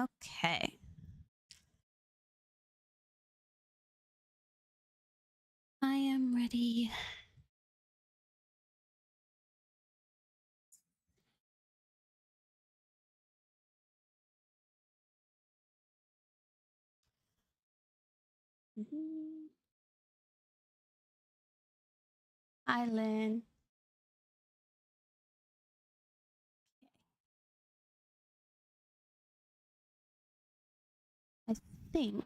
Okay. I am ready. Hi, Lynn. I think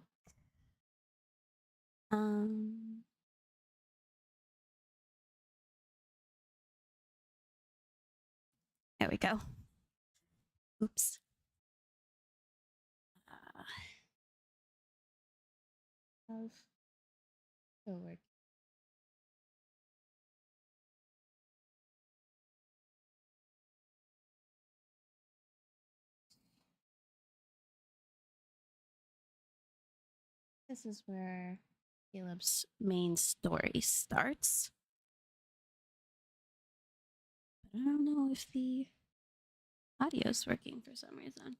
there we go. Oops. Still working. This is where Caleb's main story starts. But I don't know if the audio is working for some reason.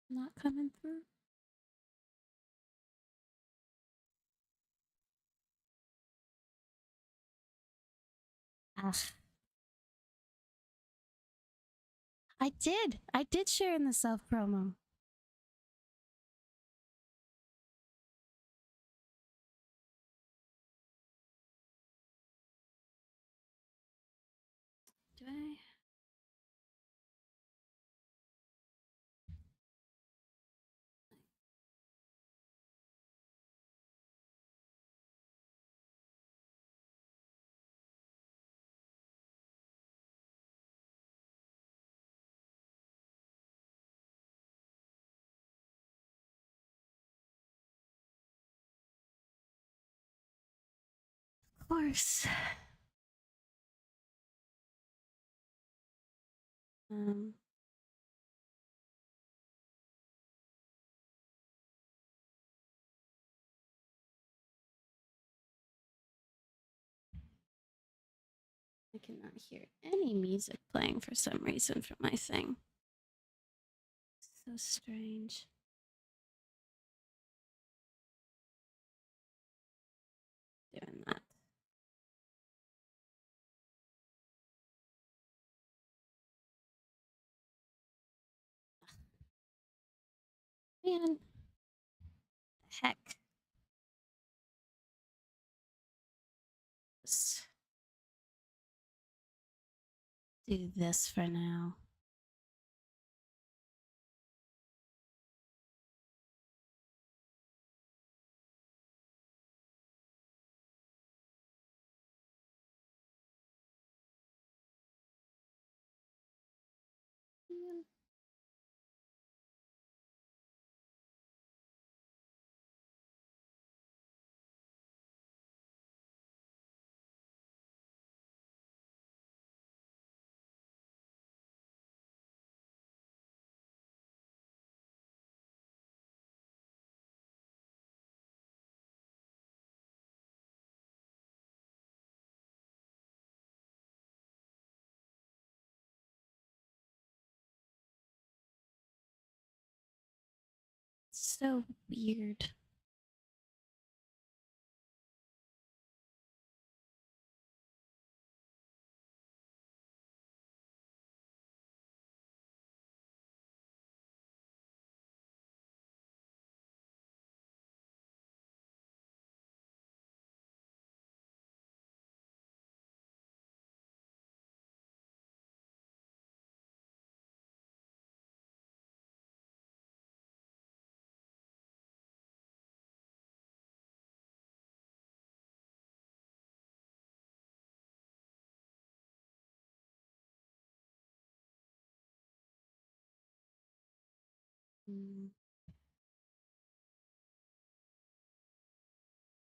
Not coming through. Ah. I did share in the self promo. Do I? Of course. I cannot hear any music playing for some reason from my thing. So strange. Doing that. Man. Heck. Just do this for now. Man. So weird.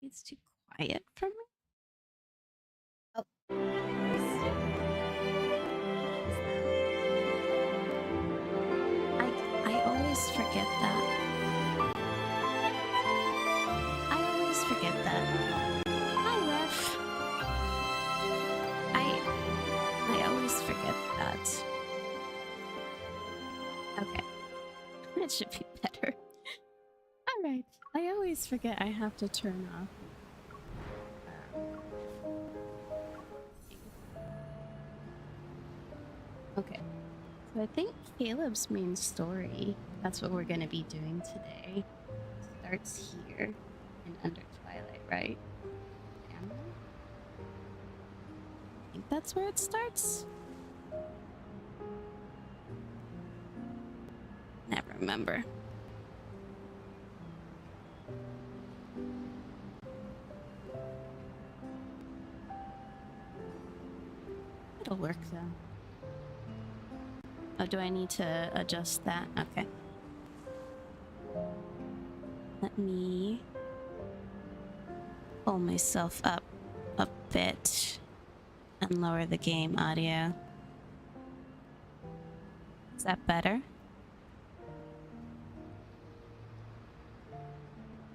It's too quiet for me. Oh. I always forget that. I always forget that. Hi, Ref. I always forget that. Okay. That should be better. Alright. I always forget I have to turn off. Okay. So I think Caleb's main story, that's what we're going to be doing today, starts here in Under Twilight, right? Family? I think that's where it starts. Never remember. It'll work though. Oh, do I need to adjust that? Okay. Let me pull myself up a bit and lower the game audio. Is that better?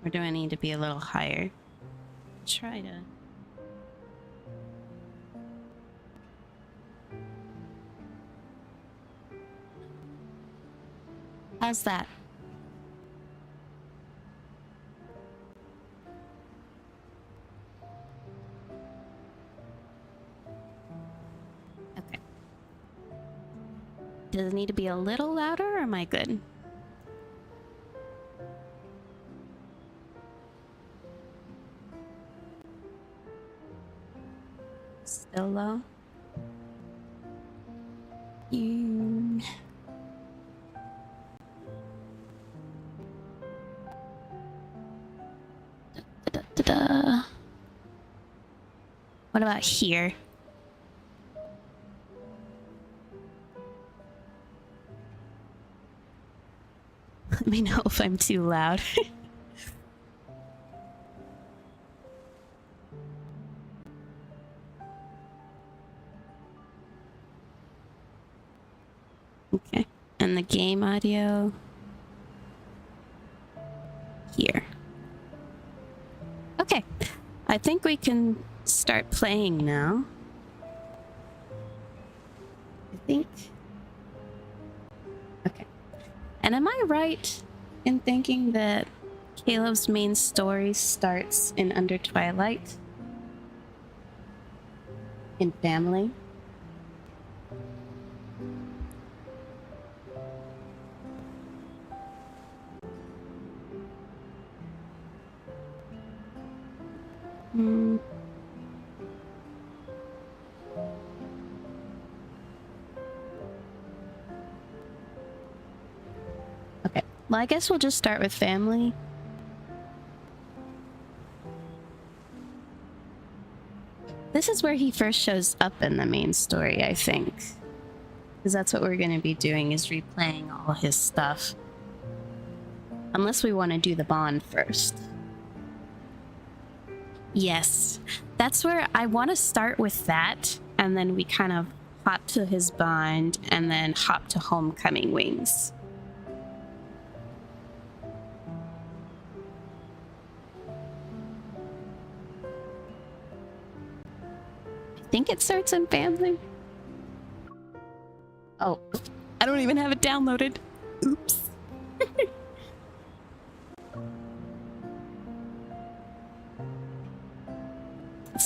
Or do I need to be a little higher? Try to... How's that? Okay. Does it need to be a little louder or am I good? Still low? What about here? Let me know if I'm too loud. Okay. And the game audio here. Okay. I think we can start playing now. I think. Okay. And am I right in thinking that Caleb's main story starts in Under Twilight? In family? Okay. Well, I guess we'll just start with family. This is where he first shows up in the main story, I think. Because that's what we're going to be doing, is replaying all his stuff. Unless we want to do the bond first. Yes. That's where I want to start with that, and then we kind of hop to his bond, and then hop to Homecoming Wings. I think it starts in family. Oh, I don't even have it downloaded. Oops.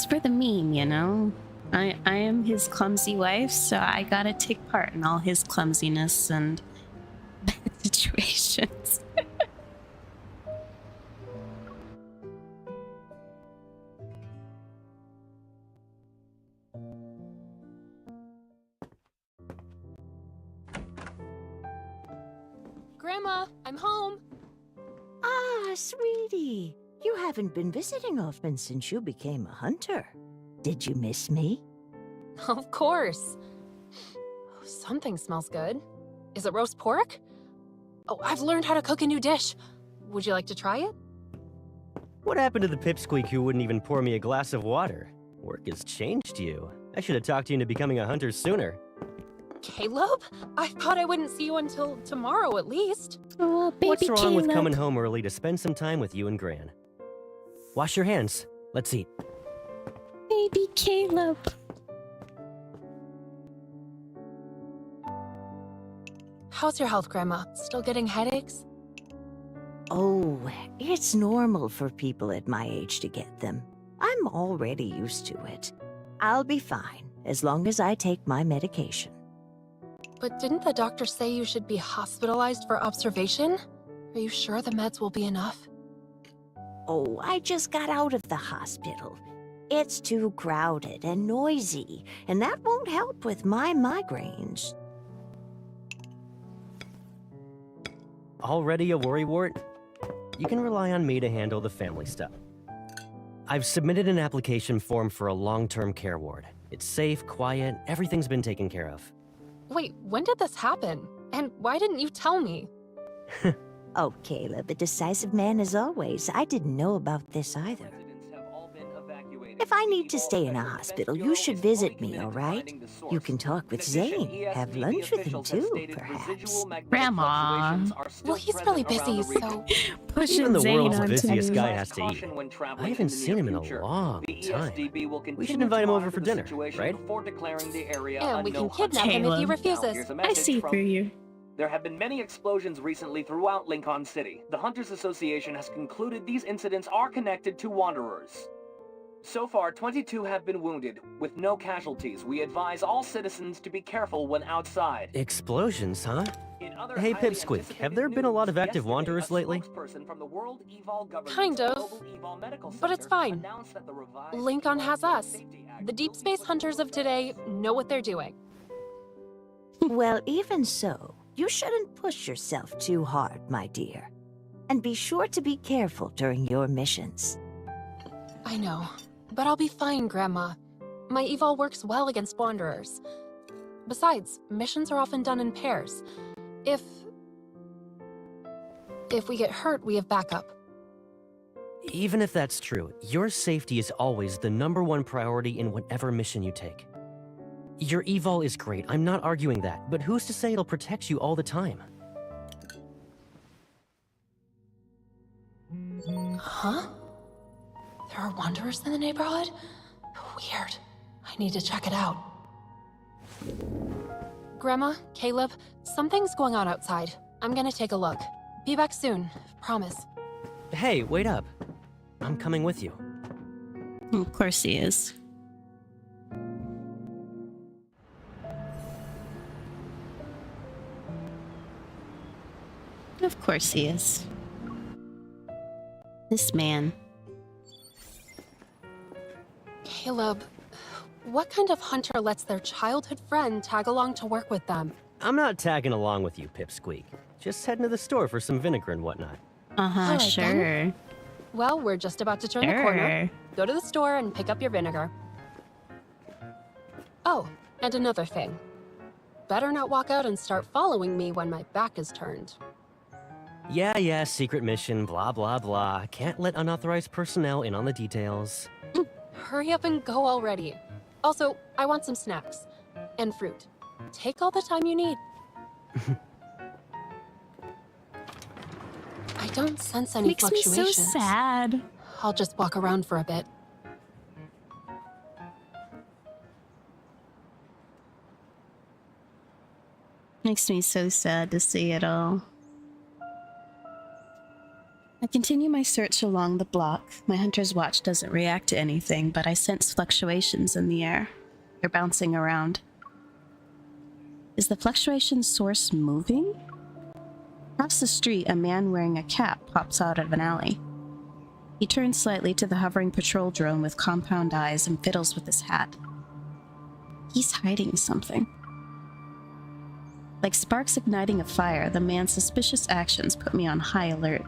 just for the meme, you know? I am his clumsy wife, so I gotta take part in all his clumsiness and bad situations. Grandma, I'm home. Ah, sweetie. You haven't been visiting often since you became a hunter. Did you miss me? Of course. Oh, something smells good. Is it roast pork? Oh, I've learned how to cook a new dish. Would you like to try it? What happened to the pipsqueak who wouldn't even pour me a glass of water? Work has changed you. I should have talked you into becoming a hunter sooner. Caleb? I thought I wouldn't see you until tomorrow at least. Oh, baby What's wrong Caleb. with coming home early to spend some time with you and Gran? Wash your hands. Let's eat. Baby Caleb. How's your health, Grandma? Still getting headaches? Oh, it's normal for people at my age to get them. I'm already used to it. I'll be fine as long as I take my medication. But didn't the doctor say you should be hospitalized for observation? Are you sure the meds will be enough? Oh, I just got out of the hospital. It's too crowded and noisy, and that won't help with my migraines. Already a worrywart? You can rely on me to handle the family stuff. I've submitted an application form for a long-term care ward. It's safe, quiet, everything's been taken care of. Wait, when did this happen? And why didn't you tell me? Oh, Caleb, a decisive man as always. I didn't know about this either. If I need to stay in a hospital, you should visit me, all right? You can talk with Zane, have lunch with him too, perhaps. Grandma. Well, he's really busy, so... Pushing Even the Zane world's onto busiest me. guy has to eat. I haven't seen him in a long time. We should invite him over for dinner, right? And we can kidnap him if he Caleb. refuses. I see through you. There have been many explosions recently throughout Lincoln City. The Hunters Association has concluded these incidents are connected to Wanderers. So far, 22 have been wounded, with no casualties. We advise all citizens to be careful when outside. Explosions, huh? In other Hey, highly Pipsqueak, anticipated have there been a lot of news, active yesterday, Wanderers a lately? spokesperson from the World Evol Government's Kind of. Global Evol Medical But it's Center fine. announced that the revised Lincoln has Evol us. Safety Act The will Deep be Space put hunters of into today know what they're doing. Well, even so, you shouldn't push yourself too hard, my dear. And be sure to be careful during your missions. I know, but I'll be fine, Grandma. My evol works well against Wanderers. Besides, missions are often done in pairs. If we get hurt, we have backup. Even if that's true, your safety is always the #1 priority in whatever mission you take. Your evol is great, I'm not arguing that, but who's to say it'll protect you all the time? Huh? There are Wanderers in the neighborhood? Weird. I need to check it out. Grandma, Caleb, something's going on outside. I'm gonna take a look. Be back soon, promise. Hey, wait up. I'm coming with you. Of course he is. Of course he is. This man. Caleb, what kind of hunter lets their childhood friend tag along to work with them? I'm not tagging along with you, Pipsqueak. Just heading to the store for some vinegar and whatnot. Uh-huh, All right, sure. then. Well, we're just about to turn the corner. Go to the store and pick up your vinegar. Oh, and another thing. Better not walk out and start following me when my back is turned. Yeah, secret mission, blah, blah, blah. Can't let unauthorized personnel in on the details. Hurry up and go already. Also, I want some snacks. And fruit. Take all the time you need. I don't sense any Makes me so fluctuations. sad. I'll just walk around for a bit. Makes me so sad to see it all. I continue my search along the block. My hunter's watch doesn't react to anything, but I sense fluctuations in the air. They're bouncing around. Is the fluctuation source moving? Across the street, a man wearing a cap pops out of an alley. He turns slightly to the hovering patrol drone with compound eyes and fiddles with his hat. He's hiding something. Like sparks igniting a fire, the man's suspicious actions put me on high alert.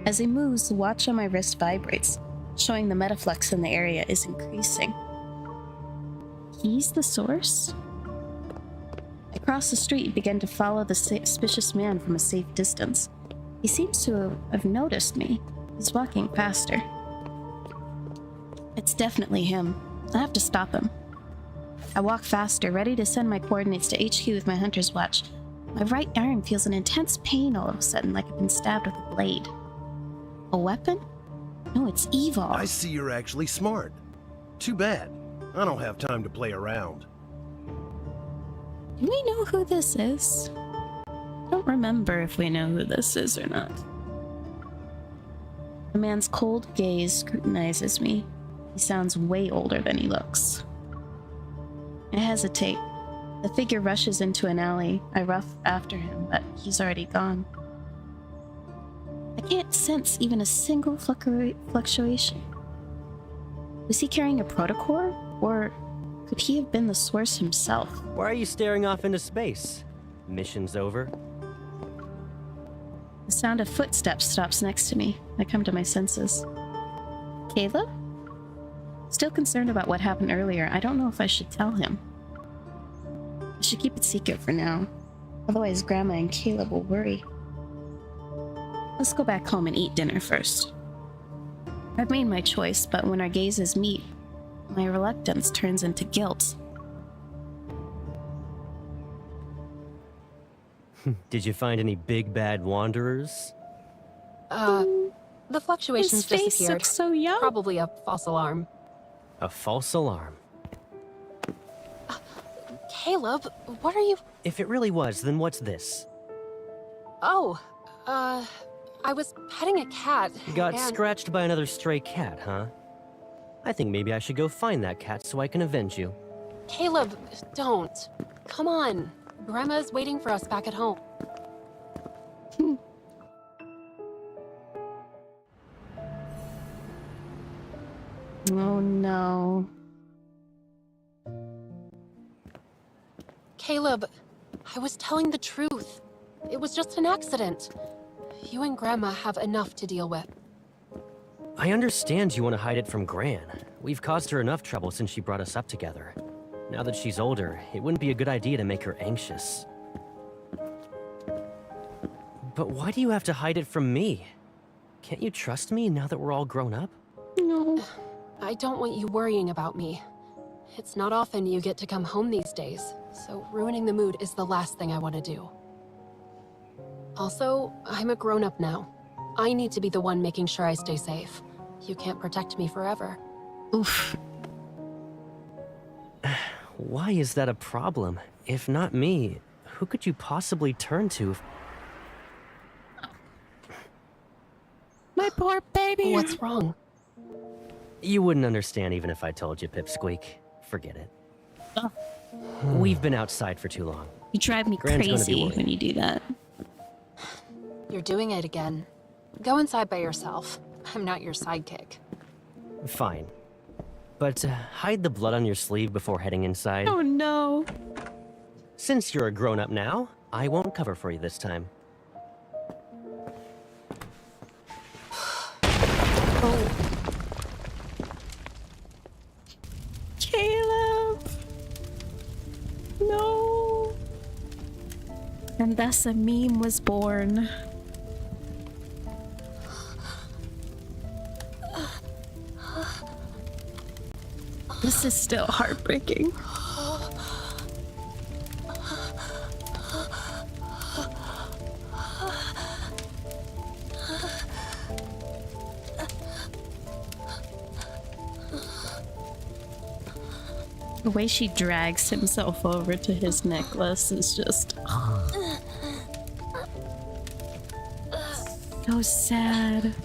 As he moves, the watch on my wrist vibrates, showing the metaflux in the area is increasing. He's the source? I cross the street and begin to follow the suspicious man from a safe distance. He seems to have noticed me. He's walking faster. It's definitely him. I have to stop him. I walk faster, ready to send my coordinates to HQ with my hunter's watch. My right arm feels an intense pain all of a sudden, like I've been stabbed with a blade. A weapon? No, it's evil. I see you're actually smart. Too bad. I don't have time to play around. Do we know who this is? I don't remember if we know who this is or not. The man's cold gaze scrutinizes me. He sounds way older than he looks. I hesitate. The figure rushes into an alley. I rough after him, but he's already gone. I can't sense even a single fluctuation. Was he carrying a protocore? Or could he have been the source himself? Why are you staring off into space? Mission's over. The sound of footsteps stops next to me. I come to my senses. Caleb? Still concerned about what happened earlier, I don't know if I should tell him. I should keep it secret for now. Otherwise, Grandma and Caleb will worry. Let's go back home and eat dinner first. I've made my choice, but when our gazes meet, my reluctance turns into guilt. Did you find any big bad wanderers? The fluctuations His face disappeared. looks so young. Probably a false alarm. A false alarm. Caleb, what are you... If it really was, then what's this? Oh, I was petting a cat. You got and... scratched by another stray cat, huh? I think maybe I should go find that cat so I can avenge you. Caleb, don't. Come on. Grandma's waiting for us back at home. Oh no. Caleb, I was telling the truth. It was just an accident. You and Grandma have enough to deal with. I understand you want to hide it from Gran. We've caused her enough trouble since she brought us up together. Now that she's older, it wouldn't be a good idea to make her anxious. But why do you have to hide it from me? Can't you trust me now that we're all grown up? No. I don't want you worrying about me. It's not often you get to come home these days, so ruining the mood is the last thing I want to do. Also, I'm a grown-up now. I need to be the one making sure I stay safe. You can't protect me forever. Oof. Why is that a problem? If not me, who could you possibly turn to? My poor baby. What's wrong? You wouldn't understand even if I told you, Pipsqueak. Forget it. Oh. We've been outside for too long. You drive me Gran's gonna be crazy worried. when you do that. You're doing it again. Go inside by yourself. I'm not your sidekick. Fine. But hide the blood on your sleeve before heading inside. Oh no. Since you're a grown-up now, I won't cover for you this time. Caleb. No. And thus a meme was born. This is still heartbreaking. The way she drags himself over to his necklace is just... So sad.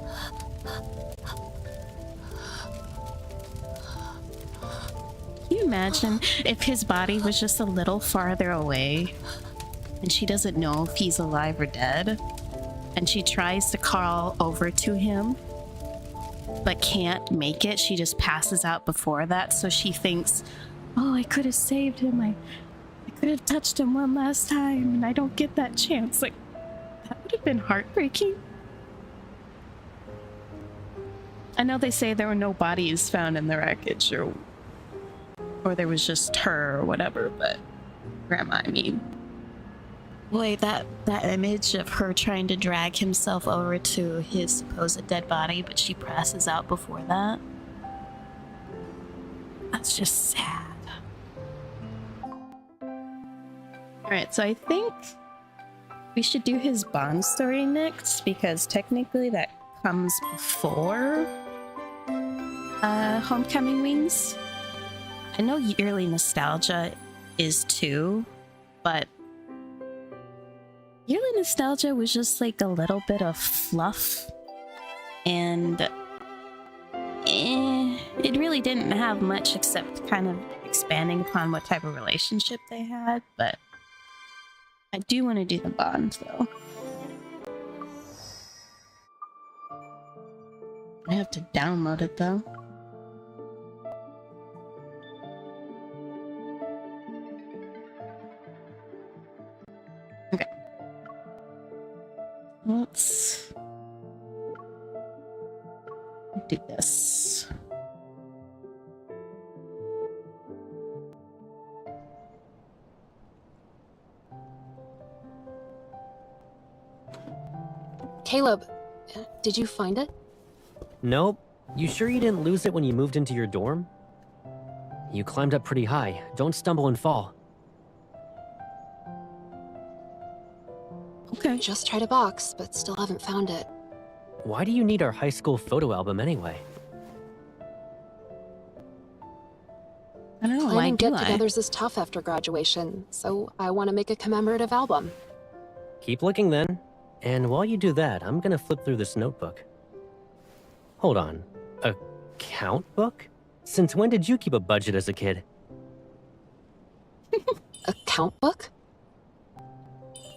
Can you imagine if his body was just a little farther away and she doesn't know if he's alive or dead, and she tries to crawl over to him but can't make it? She just passes out before that, so she thinks, oh, I could have saved him. I could have touched him one last time, and I don't get that chance. Like, that would have been heartbreaking. I know they say there were no bodies found in the wreckage, or there was just her or whatever, but Grandma, I mean. Boy, that image of her trying to drag himself over to his supposed dead body, but she passes out before that. That's just sad. Alright, so I think we should do his Bond story next, because technically that comes before Homecoming Wings. I know Yearly Nostalgia is too, but Yearly Nostalgia was just like a little bit of fluff, and it really didn't have much except kind of expanding upon what type of relationship they had. But I do want to do the Bond though. I have to download it though. Okay. Let's do this. Caleb, did you find it? Nope. You sure you didn't lose it when you moved into your dorm? You climbed up pretty high. Don't stumble and fall. Okay. Just tried a box, but still haven't found it. Why do you need our high school photo album anyway? I don't know. Why Planning do I? get-togethers is tough after graduation, so I want to make a commemorative album. Keep looking then. And while you do that, I'm gonna flip through this notebook. Hold on. A count book? Since when did you keep a budget as a kid? A count book?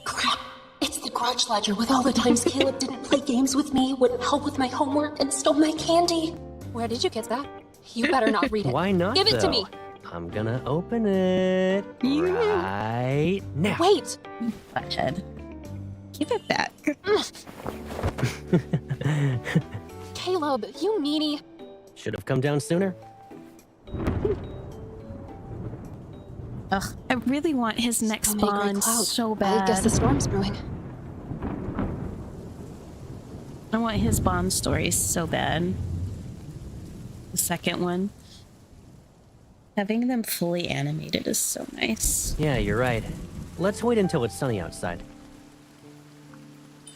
Crap! It's the garage ledger with all the times Caleb didn't play games with me, wouldn't help with my homework, and stole my candy. Where did you get that? You better not read it. Why not, Give it to though? me! I'm gonna open it right now. Wait! Butthead. Give it back. Caleb, you needy. Should have come down sooner. Ugh, I really want his next So many gray Bond clouds. so bad. I guess the storm's brewing. I want his Bond story so bad. The second one. Having them fully animated is so nice. Yeah, you're right. Let's wait until it's sunny outside.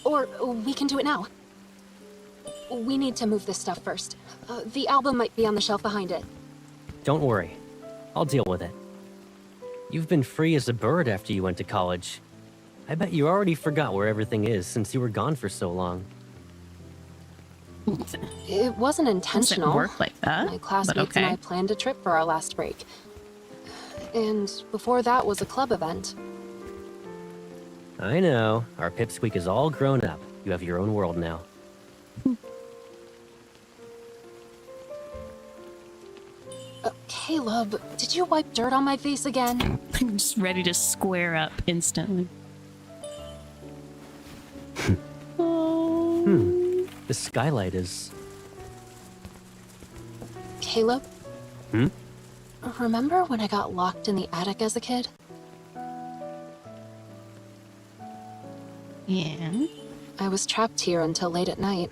Or we can do it now. We need to move this stuff first. The album might be on the shelf behind it. Don't worry. I'll deal with it. You've been free as a bird after you went to college. I bet you already forgot where everything is since you were gone for so long. It wasn't intentional. Doesn't work like that. My classmates but okay. and I planned a trip for our last break. And before that was a club event. I know. Our pipsqueak is all grown up. You have your own world now. Caleb, did you wipe dirt on my face again? I'm just ready to square up instantly. Oh. The skylight is... Caleb? Remember when I got locked in the attic as a kid? Yeah. I was trapped here until late at night.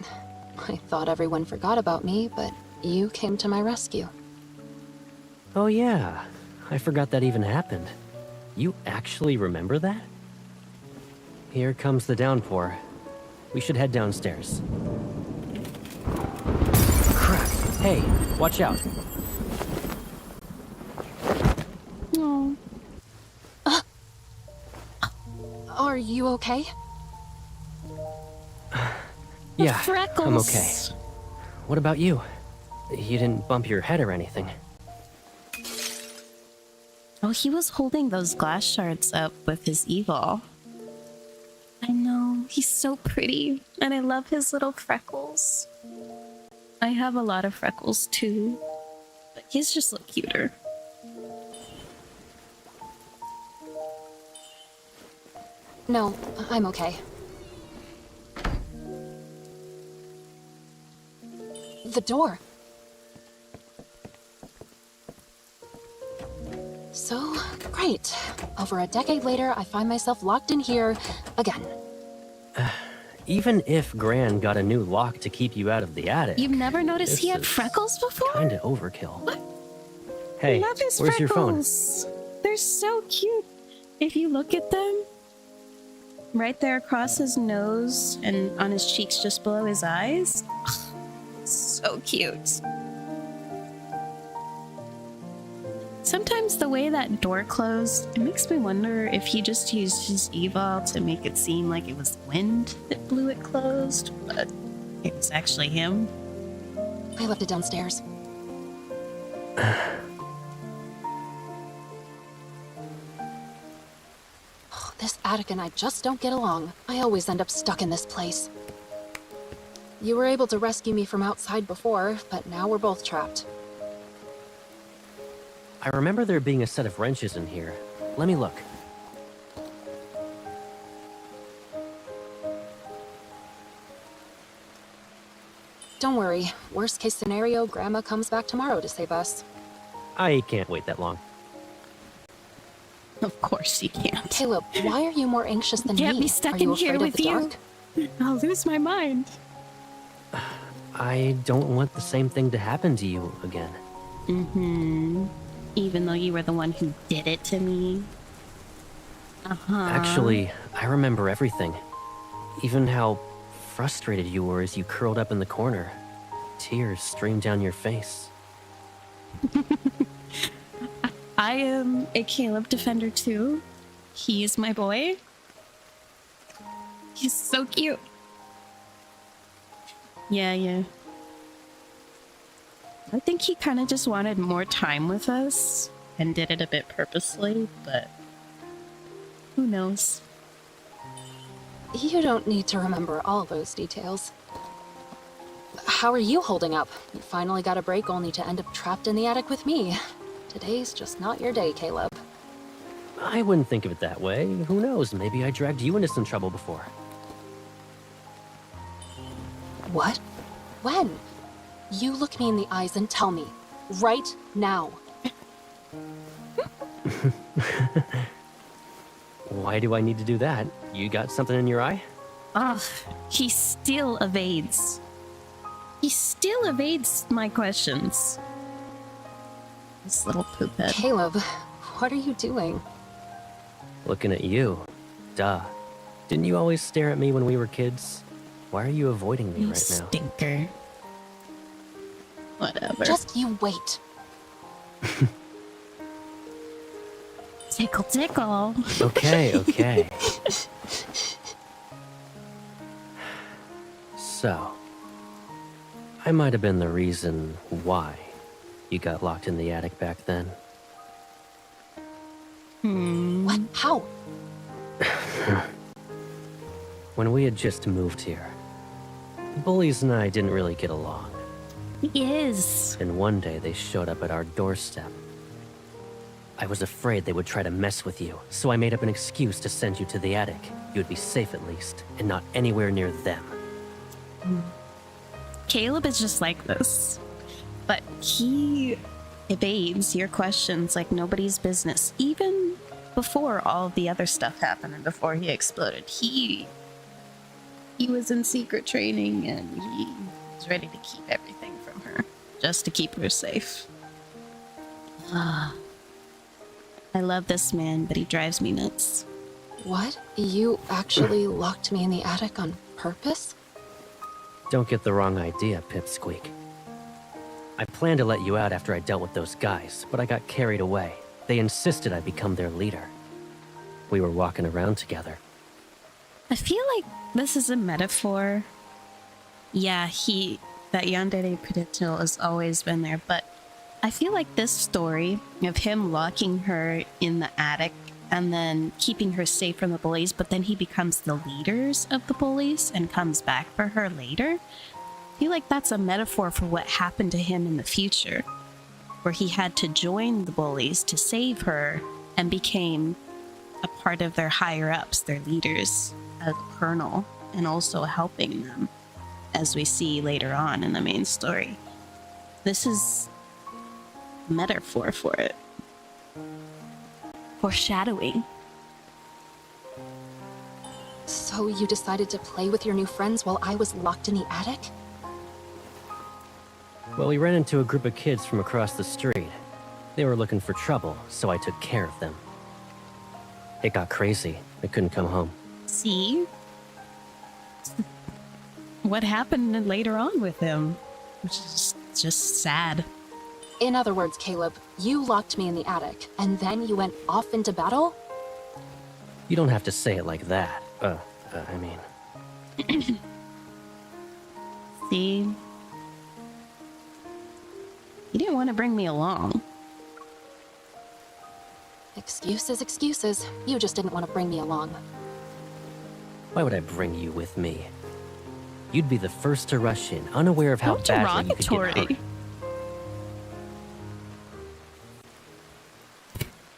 I thought everyone forgot about me, but you came to my rescue. Oh yeah. I forgot that even happened. You actually remember that? Here comes the downpour. We should head downstairs. Crap! Hey, watch out. Oh. Are you okay? Yeah, freckles. I'm okay. What about you? You didn't bump your head or anything. Oh, he was holding those glass shards up with his evil. I know, he's so pretty, and I love his little freckles. I have a lot of freckles too, but his just look cuter. No, I'm okay. The door. So, great. Over a decade later, I find myself locked in here again. Even if Gran got a new lock to keep you out of the attic... You've never noticed he had is freckles before? Kinda overkill. What? Hey, I love his where's your phone? freckles. They're so cute. If you look at them, right there across his nose and on his cheeks just below his eyes. So cute. Sometimes the way that door closed, it makes me wonder if he just used his eval to make it seem like it was wind that blew it closed, but it was actually him. I left it downstairs. This attic and I just don't get along. I always end up stuck in this place. You were able to rescue me from outside before, but now we're both trapped. I remember there being a set of wrenches in here. Let me look. Don't worry. Worst case scenario, Grandma comes back tomorrow to save us. I can't wait that long. Of course you can't. Caleb, why are you more anxious than Can't me? be stuck are you in here afraid of with the you. dark? I'll lose my mind. I don't want the same thing to happen to you again. Mm-hmm. Even though you were the one who did it to me. Uh-huh. Actually, I remember everything. Even how frustrated you were as you curled up in the corner. Tears streamed down your face. I am a Caleb defender too. He's my boy. He's so cute. Yeah. I think he kind of just wanted more time with us and did it a bit purposely, but who knows? You don't need to remember all those details. How are you holding up? You finally got a break only to end up trapped in the attic with me. Today's just not your day, Caleb. I wouldn't think of it that way. Who knows? Maybe I dragged you into some trouble before. What? When? You look me in the eyes and tell me. Right now. Why do I need to do that? You got something in your eye? Ugh, he still evades. He still evades my questions. This little poop head. Caleb, what are you doing? Looking at you. Duh. Didn't you always stare at me when we were kids? Why are you avoiding me You right now? stinker. Whatever. Just you wait. Tickle, tickle. Okay. So, I might have been the reason why you got locked in the attic back then. What? How? When we had just moved here, Bullies and I didn't really get along. He is. And one day they showed up at our doorstep. I was afraid they would try to mess with you, so I made up an excuse to send you to the attic. You'd be safe at least, and not anywhere near them. Caleb is just like this. But he evades your questions like nobody's business. Even before all the other stuff happened and before he exploded. He was in secret training and he was ready to keep everything from her. Just to keep her safe. I love this man, but he drives me nuts. What? You actually locked me in the attic on purpose? Don't get the wrong idea, Pipsqueak. I planned to let you out after I dealt with those guys, but I got carried away. They insisted I become their leader. We were walking around together. I feel like this is a metaphor Yeah, that yandere potential has always been there, but I feel like this story of him locking her in the attic and then keeping her safe from the bullies, but then he becomes the leaders of the bullies and comes back for her later. I feel like that's a metaphor for what happened to him in the future, where he had to join the bullies to save her and became a part of their higher ups, their leaders, a colonel, and also helping them, as we see later on in the main story. This is a metaphor for it. Foreshadowing. So you decided to play with your new friends while I was locked in the attic? Well, we ran into a group of kids from across the street. They were looking for trouble, so I took care of them. It got crazy. I couldn't come home. See? What happened later on with him? Which is just sad. In other words, Caleb, you locked me in the attic, and then you went off into battle? You don't have to say it like that. I mean... See? You didn't want to bring me along. Excuses, excuses. You just didn't want to bring me along. Why would I bring you with me? You'd be the first to rush in, unaware of how How badly you could get hurt. derogatory.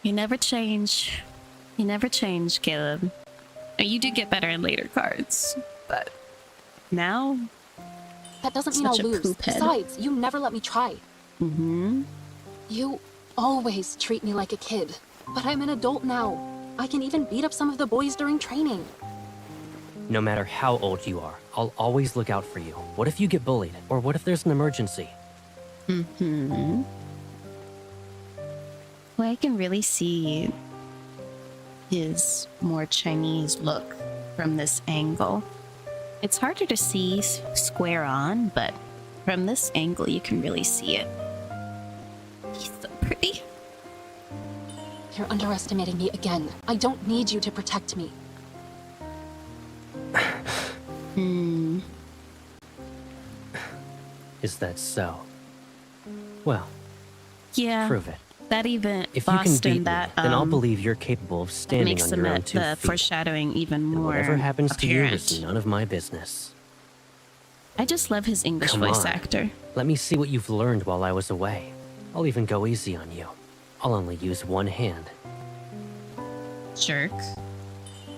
You never change. You never change, Caleb. You do get better in later cards, but now... That doesn't mean I'll Such a lose. poop head. Besides, you never let me try. Mm-hmm. You always treat me like a kid. But I'm an adult now. I can even beat up some of the boys during training. No matter how old you are, I'll always look out for you. What if you get bullied? Or what if there's an emergency? Mm-hmm. Well, I can really see his more Chinese look from this angle. It's harder to see square on, but from this angle you can really see it. He's so pretty. You're underestimating me again. I don't need you to protect me. Is that so? Well, Yeah. prove it. That even If you can Boston, beat me, that then I'll believe you're capable of standing makes on the, your own the 2 feet. foreshadowing even And more whatever happens to you apparent. is none of my business. I just love his English Come voice on. actor. Let me see what you've learned while I was away. I'll even go easy on you. I'll only use one hand. Jerk.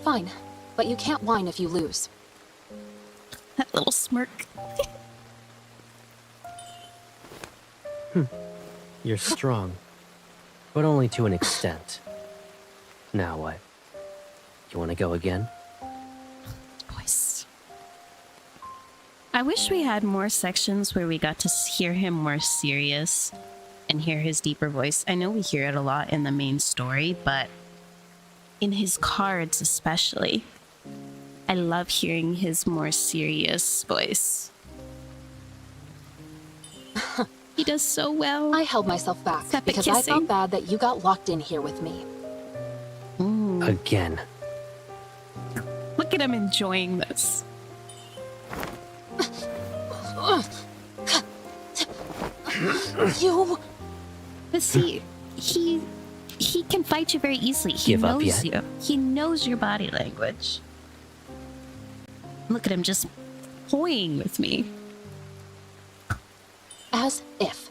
Fine, but you can't whine if you lose. That little smirk. You're strong, but only to an extent. Now what? You want to go again? Voice. I wish we had more sections where we got to hear him more serious and hear his deeper voice. I know we hear it a lot in the main story, but in his cards especially, I love hearing his more serious voice. He does so well. I held myself back Except the because I kissing. felt bad that you got locked in here with me. Again. Look at him enjoying this. You... But see, he can fight you very easily. He Give up knows yet? you. He knows your body language. Look at him just toying with me. As if.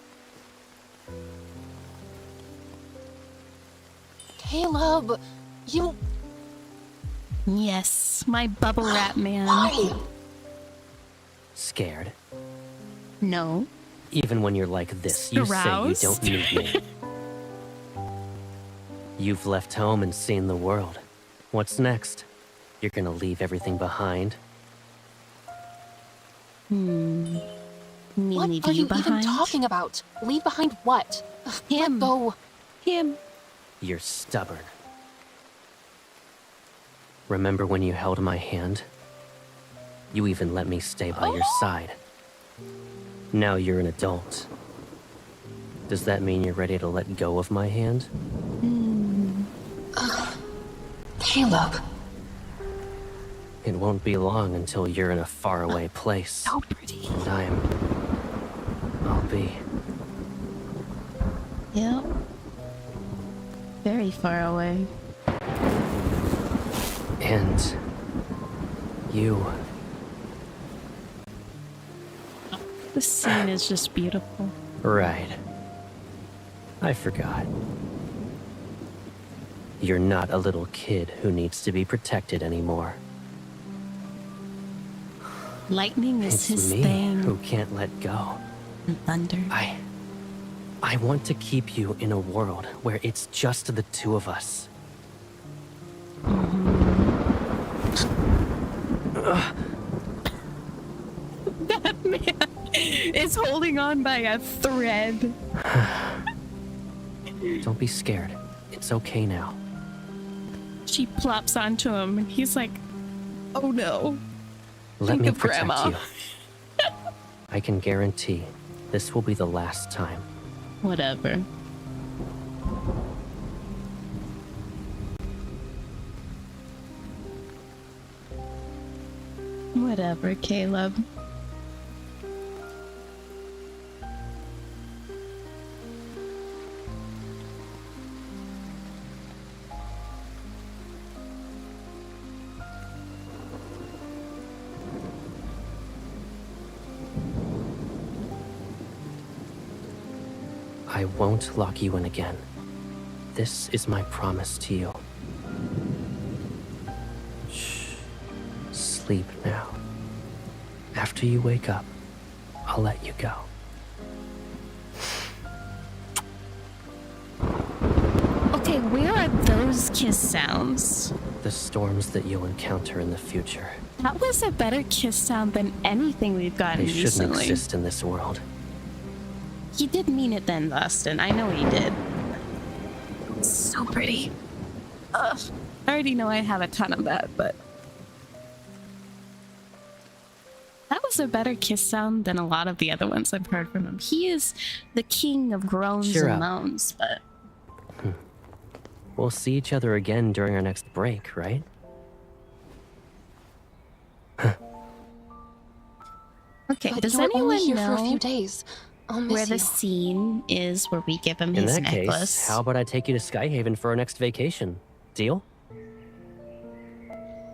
Caleb, you... Yes, my bubble wrap man. Why? Scared? No. Even when you're like this, you Aroused? say you don't need me. You've left home and seen the world. What's next? You're gonna leave everything behind? Me What leave are you you even behind? talking about? Leave behind what? Him. Let go. Him. You're stubborn. Remember when you held my hand? You even let me stay by your side. Now you're an adult. Does that mean you're ready to let go of my hand? Caleb. It won't be long until you're in a faraway place. So pretty. And I'll be... Yep. Very far away. And... you... The scene is just beautiful. Right. I forgot. You're not a little kid who needs to be protected anymore. Lightning is It's his me thing. who can't let go. And thunder. I want to keep you in a world where it's just the two of us. That man is holding on by a thread. Don't be scared. It's okay now. She plops onto him, and he's like, "Oh no." Let Think me of protect Grandma. you. I can guarantee this will be the last time. Whatever. Whatever, Caleb. I won't lock you in again. This is my promise to you. Shh. Sleep now. After you wake up, I'll let you go. Okay, where are those kiss sounds? The storms that you'll encounter in the future. That was a better kiss sound than anything we've gotten They shouldn't recently. exist in this world. He did mean it then, Austin. I know he did. So pretty. Ugh. I already know I have a ton of that, but... That was a better kiss sound than a lot of the other ones I've heard from him. He is the king of groans Cheer and up. moans, but... We'll see each other again during our next break, right? Okay, But does you were only anyone here for a few know days. I'll miss where you. the scene is where we give him In his that necklace? case, how about I take you to Skyhaven for our next vacation? Deal?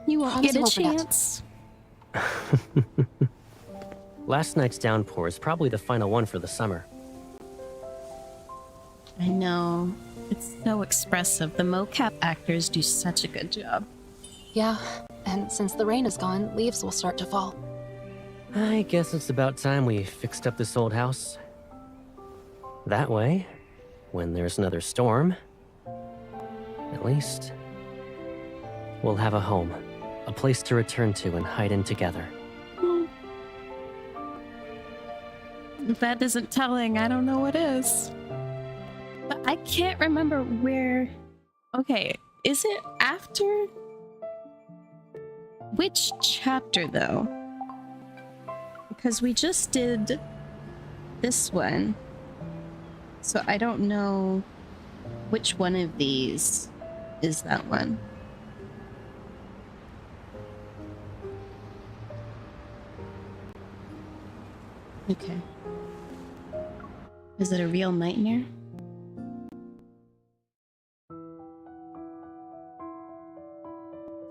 You won't Promise get a I won't forget. chance. Last night's downpour is probably the final one for the summer. I know. It's so expressive. The mocap actors do such a good job. Yeah, and since the rain is gone, leaves will start to fall. I guess it's about time we fixed up this old house. That way, when there's another storm, at least we'll have a home, a place to return to and hide in together. If that isn't telling, I don't know what is. But I can't remember where... Okay, is it after... Which chapter, though? Because we just did this one. So I don't know which one of these is that one. Okay. Is it a real nightmare?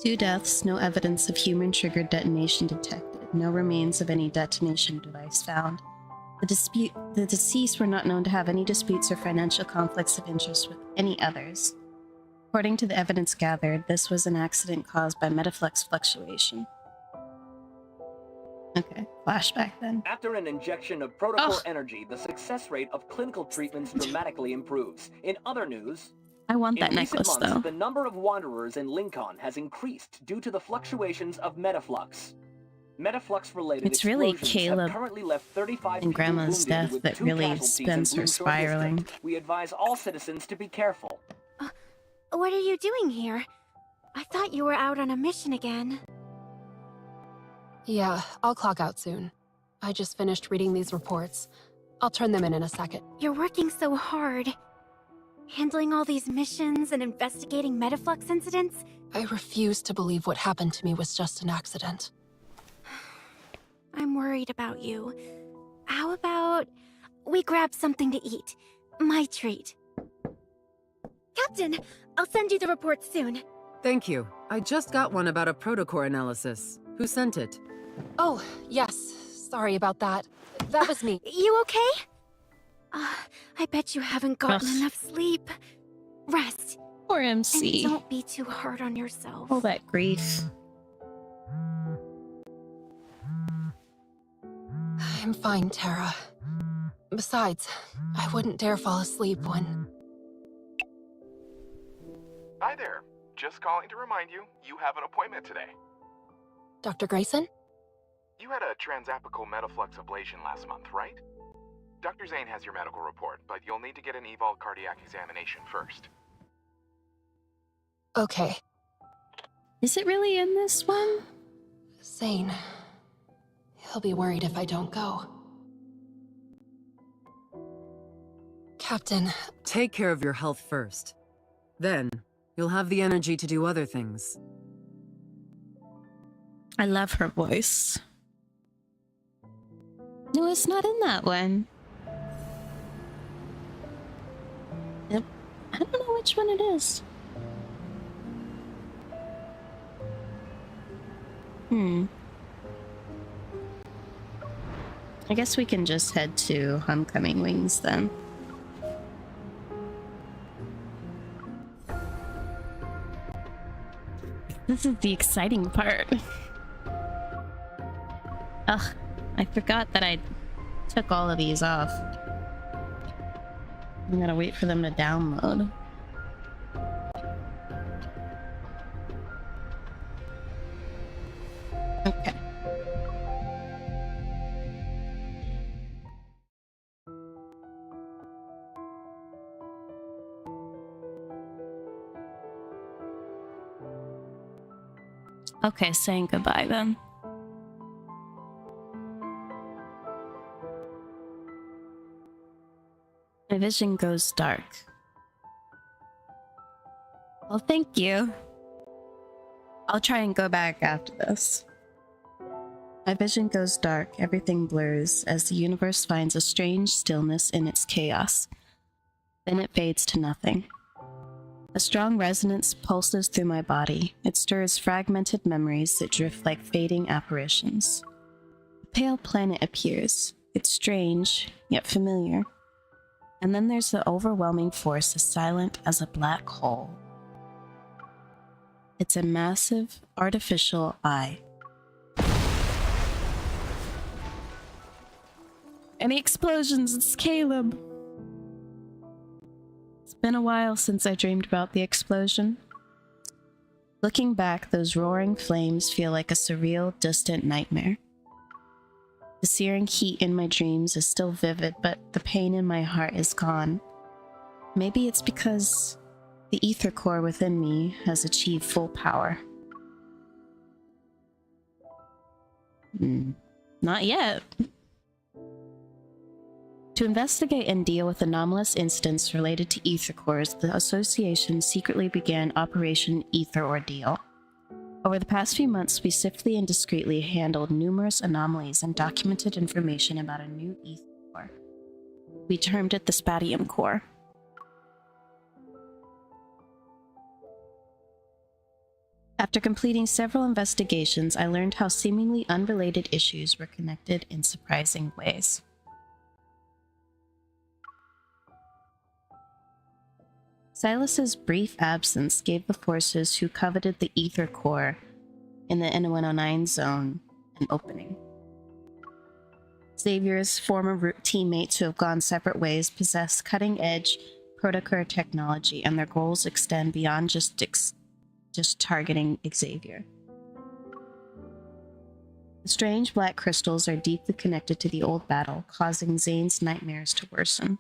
Two deaths, no evidence of human-triggered detonation detected. No remains of any detonation device found. The deceased were not known to have any disputes or financial conflicts of interest with any others. According to the evidence gathered, this was an accident caused by metaflux fluctuation. Okay, flashback then. After an injection of protocol Ugh. energy, the success rate of clinical treatments dramatically improves. In other news, I want that in recent necklace, months, though. the number of wanderers in Lincoln has increased due to the fluctuations of metaflux. Metaflux-related It's really explosions Caleb have currently left 35 and people Grandma's wounded death with that 2 really casualties in spins her Blue Shore spiraling. District. We advise all citizens to be careful. What are you doing here? I thought you were out on a mission again. Yeah, I'll clock out soon. I just finished reading these reports. I'll turn them in a second. You're working so hard. Handling all these missions and investigating Metaflux incidents? I refuse to believe what happened to me was just an accident. I'm worried about you. How about we grab something to eat? My treat. Captain, I'll send you the report soon. Thank you. I just got one about a protocore analysis. Who sent it? Oh, yes. Sorry about that. That was me. You okay? I bet you haven't gotten Ugh. enough sleep. Rest. Poor And MC. don't be too hard on yourself. All that grief. I'm fine, Tara. Besides, I wouldn't dare fall asleep when... Hi there. Just calling to remind you, you have an appointment today. Dr. Grayson? You had a transapical metaflux ablation last month, right? Dr. Zane has your medical report, but you'll need to get an eval cardiac examination first. Okay. Is it really in this one? Zane. He'll be worried if I don't go. Captain, Take care of your health first. Then, you'll have the energy to do other things. I love her voice. No, it's not in that one. Yep. I don't know which one it is. I guess we can just head to Homecoming Wings then. This is the exciting part. Ugh, I forgot that I took all of these off. I gotta wait for them to download. Okay. Okay, saying goodbye then. My vision goes dark. Well, thank you. I'll try and go back after this. My vision goes dark, everything blurs as the universe finds a strange stillness in its chaos. Then it fades to nothing. A strong resonance pulses through my body. It stirs fragmented memories that drift like fading apparitions. A pale planet appears. It's strange, yet familiar. And then there's the overwhelming force as silent as a black hole. It's a massive, artificial eye. Any explosions? It's Caleb. It's been a while since I dreamed about the explosion. Looking back, those roaring flames feel like a surreal, distant nightmare. The searing heat in my dreams is still vivid, but the pain in my heart is gone. Maybe it's because the ether core within me has achieved full power. Not yet. To investigate and deal with anomalous incidents related to ether cores, the association secretly began Operation Ether Ordeal. Over the past few months, we swiftly and discreetly handled numerous anomalies and documented information about a new ether core. We termed it the Spatium Core. After completing several investigations, I learned how seemingly unrelated issues were connected in surprising ways. Silas's brief absence gave the forces who coveted the ether core in the N109 zone an opening. Xavier's former teammates who have gone separate ways possess cutting-edge protocore technology, and their goals extend beyond just targeting Xavier. The strange black crystals are deeply connected to the old battle, causing Zane's nightmares to worsen.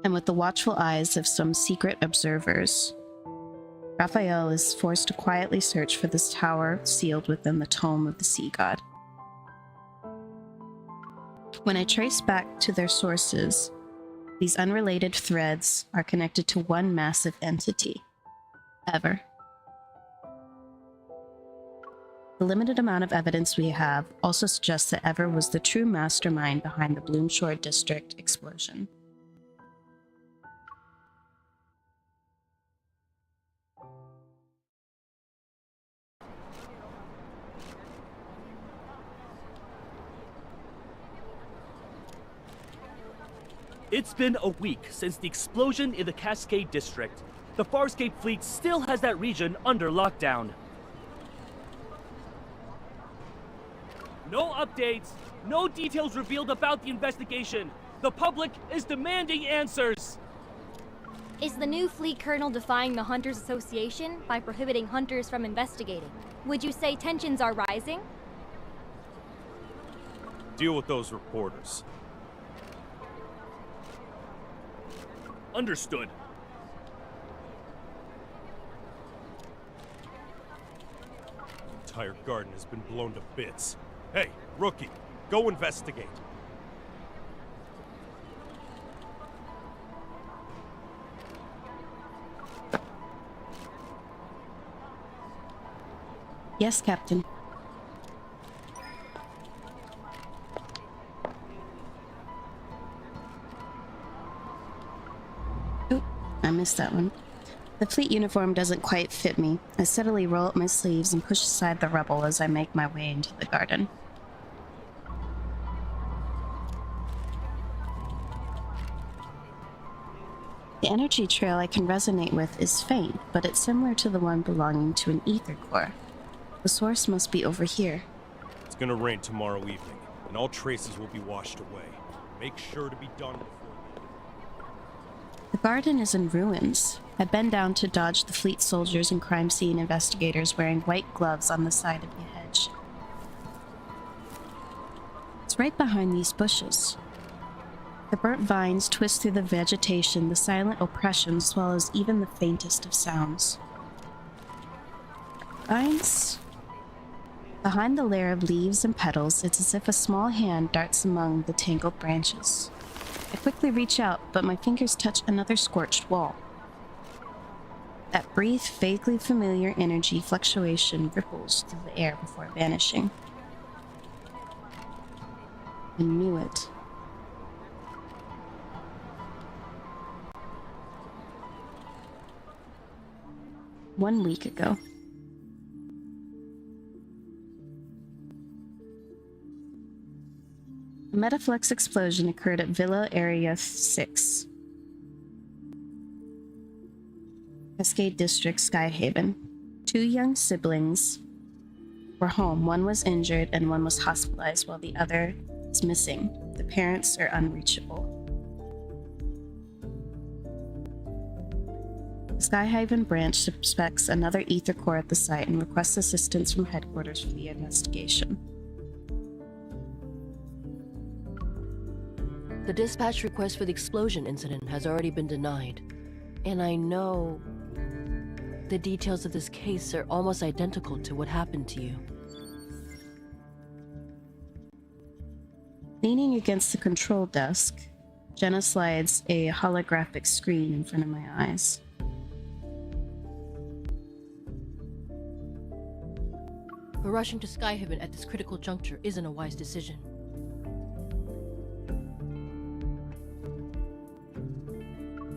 And with the watchful eyes of some secret observers, Raphael is forced to quietly search for this tower sealed within the tome of the sea god. When I trace back to their sources, these unrelated threads are connected to one massive entity. Ever. The limited amount of evidence we have also suggests that Ever was the true mastermind behind the Bloomshore District explosion. It's been a week since the explosion in the Cascade District. The Farscape fleet still has that region under lockdown. No updates, no details revealed about the investigation. The public is demanding answers. Is the new fleet colonel defying the Hunters Association by prohibiting hunters from investigating? Would you say tensions are rising? Deal with those reporters. Understood. The entire garden has been blown to bits. Hey, rookie, go investigate. Yes, Captain. Oh, I missed that one. The fleet uniform doesn't quite fit me. I steadily roll up my sleeves and push aside the rubble as I make my way into the garden. The energy trail I can resonate with is faint, but it's similar to the one belonging to an ether core. The source must be over here. It's gonna rain tomorrow evening, and all traces will be washed away. Make sure to be done before The garden is in ruins. I bend down to dodge the fleet soldiers and crime scene investigators wearing white gloves on the side of the hedge. It's right behind these bushes. The burnt vines twist through the vegetation, the silent oppression swallows even the faintest of sounds. Vines? Behind the layer of leaves and petals, it's as if a small hand darts among the tangled branches. I quickly reach out, but my fingers touch another scorched wall. That brief, vaguely familiar energy fluctuation ripples through the air before vanishing. I knew it. One week ago. A Metaflex explosion occurred at Villa Area 6. Cascade District, Skyhaven. 2 young siblings were home. One was injured and one was hospitalized while the other is missing. The parents are unreachable. The Skyhaven branch suspects another ether core at the site and requests assistance from headquarters for the investigation. The dispatch request for the explosion incident has already been denied, and I know the details of this case are almost identical to what happened to you. Leaning against the control desk, Jenna slides a holographic screen in front of my eyes. But rushing to Skyhaven at this critical juncture isn't a wise decision.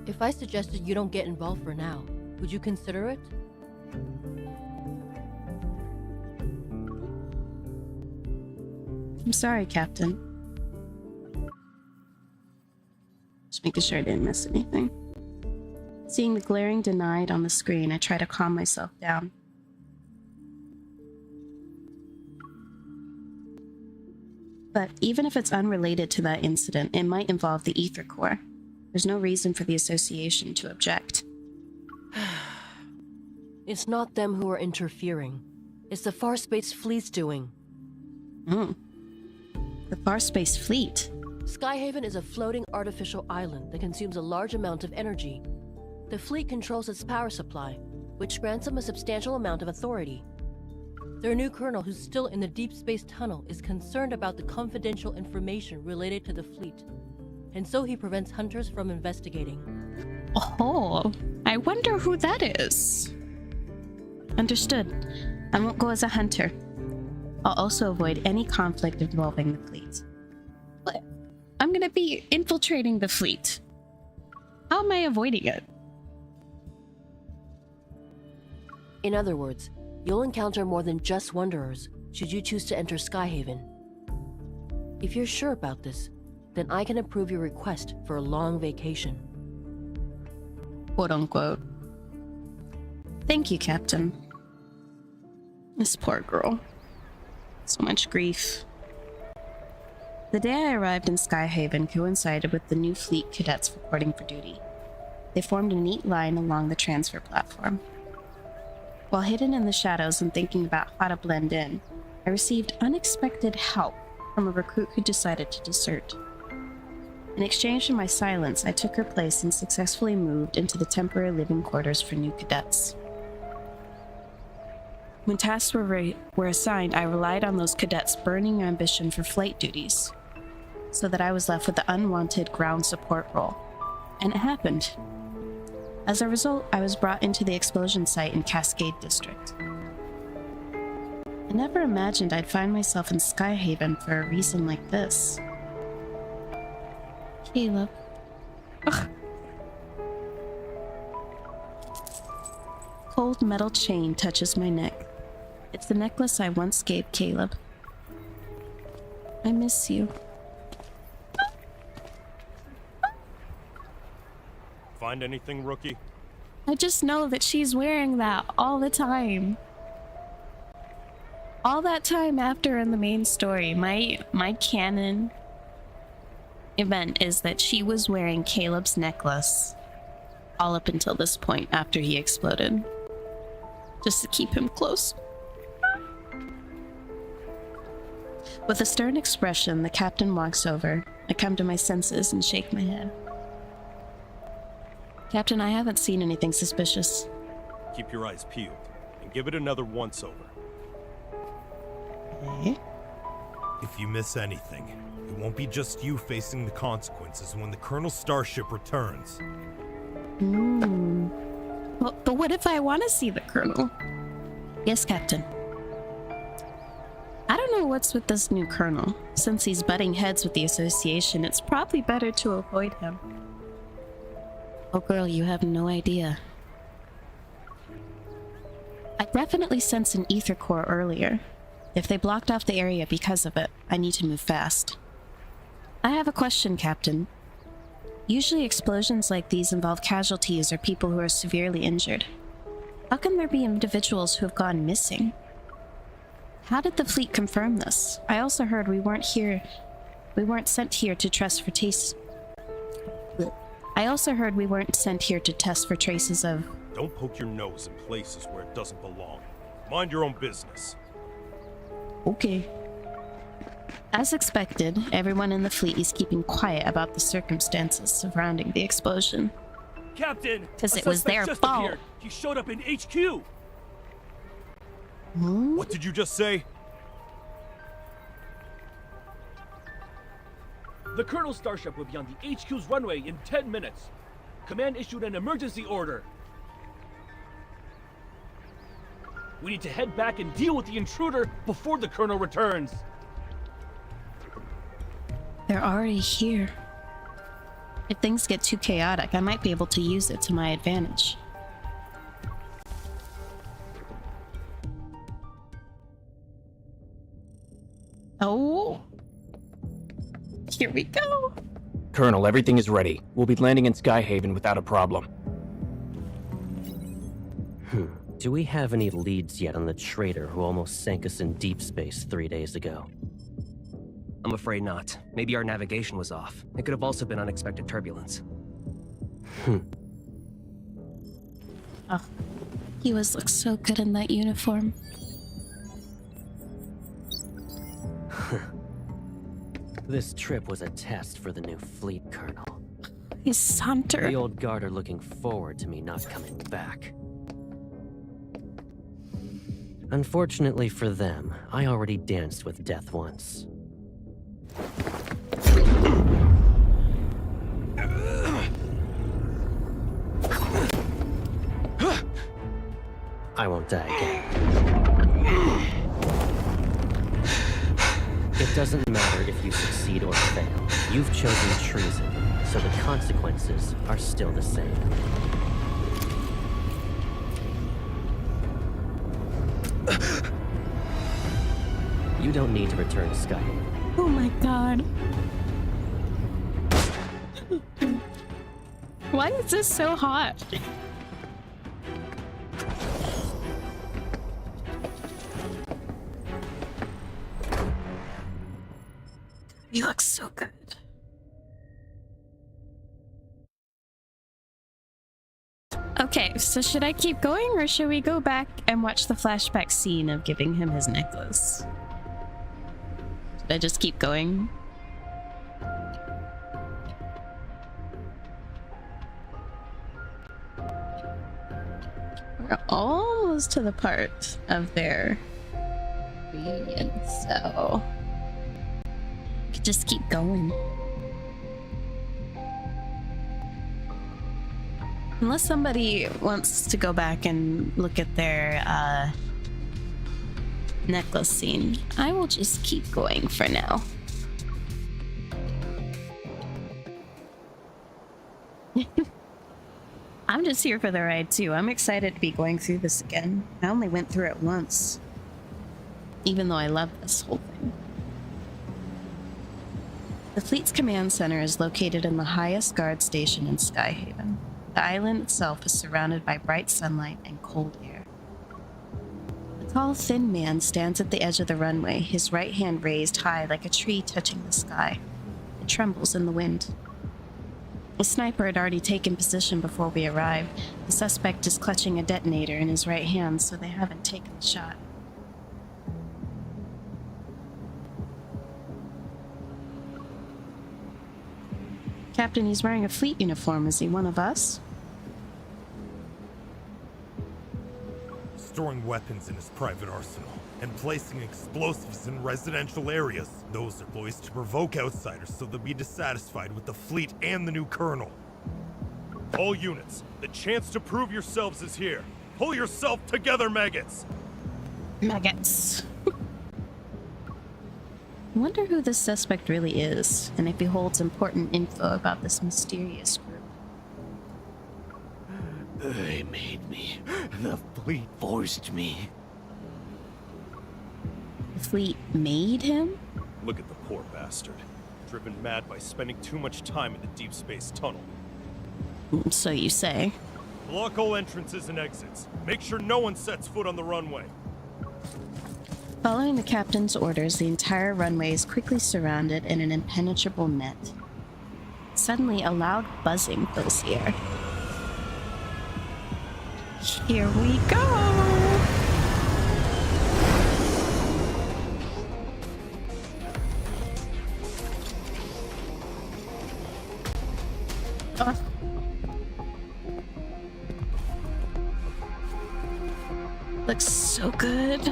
If I suggested you don't get involved for now, would you consider it? I'm sorry, Captain. Just making sure I didn't miss anything. Seeing the glaring denied on the screen, I try to calm myself down. But even if it's unrelated to that incident, it might involve the ether core. There's no reason for the association to object. It's not them who are interfering. It's the Farspace fleet's doing. The Farspace fleet? Skyhaven is a floating artificial island that consumes a large amount of energy. The fleet controls its power supply, which grants them a substantial amount of authority. Their new colonel, who's still in the Deepspace tunnel, is concerned about the confidential information related to the fleet. And so he prevents hunters from investigating. Oh, I wonder who that is. Understood. I won't go as a hunter. I'll also avoid any conflict involving the fleet. But I'm gonna be infiltrating the fleet. How am I avoiding it? In other words, you'll encounter more than just Wanderers should you choose to enter Skyhaven. If you're sure about this, then I can approve your request for a long vacation. Quote unquote. Thank you, Captain. This poor girl. So much grief. The day I arrived in Skyhaven coincided with the new fleet cadets reporting for duty. They formed a neat line along the transfer platform. While hidden in the shadows and thinking about how to blend in, I received unexpected help from a recruit who decided to desert. In exchange for my silence, I took her place and successfully moved into the temporary living quarters for new cadets. When tasks were assigned, I relied on those cadets' burning ambition for flight duties, so that I was left with the unwanted ground support role. And it happened. As a result, I was brought into the explosion site in Cascade District. I never imagined I'd find myself in Skyhaven for a reason like this. Caleb. Ugh. Cold metal chain touches my neck. It's the necklace I once gave Caleb. I miss you. Find anything, Rookie? I just know that she's wearing that all the time. All that time after in the main story, my canon event is that she was wearing Caleb's necklace all up until this point after he exploded. Just to keep him close. With a stern expression, the captain walks over. I come to my senses and shake my head. Captain, I haven't seen anything suspicious. Keep your eyes peeled and give it another once-over. Okay. If you miss anything, it won't be just you facing the consequences when the Colonel's starship returns. Well, but what if I want to see the Colonel? Yes, Captain. I don't know what's with this new Colonel. Since he's butting heads with the Association, it's probably better to avoid him. Oh girl, you have no idea. I definitely sensed an ether core earlier. If they blocked off the area because of it, I need to move fast. I have a question, Captain. Usually explosions like these involve casualties or people who are severely injured. How can there be individuals who have gone missing? How did the fleet confirm this? I also heard we weren't sent here to test for traces of... Don't poke your nose in places where it doesn't belong. Mind your own business. Okay. As expected, everyone in the fleet is keeping quiet about the circumstances surrounding the explosion. Captain! Because it was their fault. Appeared. He showed up in HQ! What did you just say? The Colonel's starship will be on the HQ's runway in 10 minutes. Command issued an emergency order. We need to head back and deal with the intruder before the Colonel returns. They're already here. If things get too chaotic, I might be able to use it to my advantage. Oh, here we go. Colonel, everything is ready. We'll be landing in Skyhaven without a problem. Do we have any leads yet on the traitor who almost sank us in deep space 3 days ago? I'm afraid not. Maybe our navigation was off. It could have also been unexpected turbulence. Oh, he looks so good in that uniform. This trip was a test for the new fleet colonel. His saunter. The old guard are looking forward to me not coming back. Unfortunately for them, I already danced with death once. I won't die again. It doesn't matter if you succeed or fail. You've chosen treason, so the consequences are still the same. You don't need to return to Skyhaven. Oh my god. Why is this so hot? You look so good. Okay, so should I keep going or should we go back and watch the flashback scene of giving him his necklace? Should I just keep going? We're almost to the part of their reunion, so we could just keep going. Unless somebody wants to go back and look at their necklace scene, I will just keep going for now. I'm just here for the ride too. I'm excited to be going through this again. I only went through it once, even though I love this whole thing. The fleet's command center is located in the highest guard station in Skyhaven. The island itself is surrounded by bright sunlight and cold air. A tall, thin man stands at the edge of the runway, his right hand raised high like a tree touching the sky. It trembles in the wind. A sniper had already taken position before we arrived. The suspect is clutching a detonator in his right hand, so they haven't taken the shot. Captain, he's wearing a fleet uniform. Is he one of us? Storing weapons in his private arsenal and placing explosives in residential areas. Those are ploys to provoke outsiders so they'll be dissatisfied with the fleet and the new colonel. All units, the chance to prove yourselves is here. Pull yourself together, maggots! Maggots. I wonder who this suspect really is, and if he holds important info about this mysterious group. They made me. The fleet forced me. The fleet made him? Look at the poor bastard. Driven mad by spending too much time in the deep space tunnel. So you say. Block all entrances and exits. Make sure no one sets foot on the runway. Following the captain's orders, the entire runway is quickly surrounded in an impenetrable net. Suddenly, a loud buzzing fills the air. Here we go! Oh. Looks so good.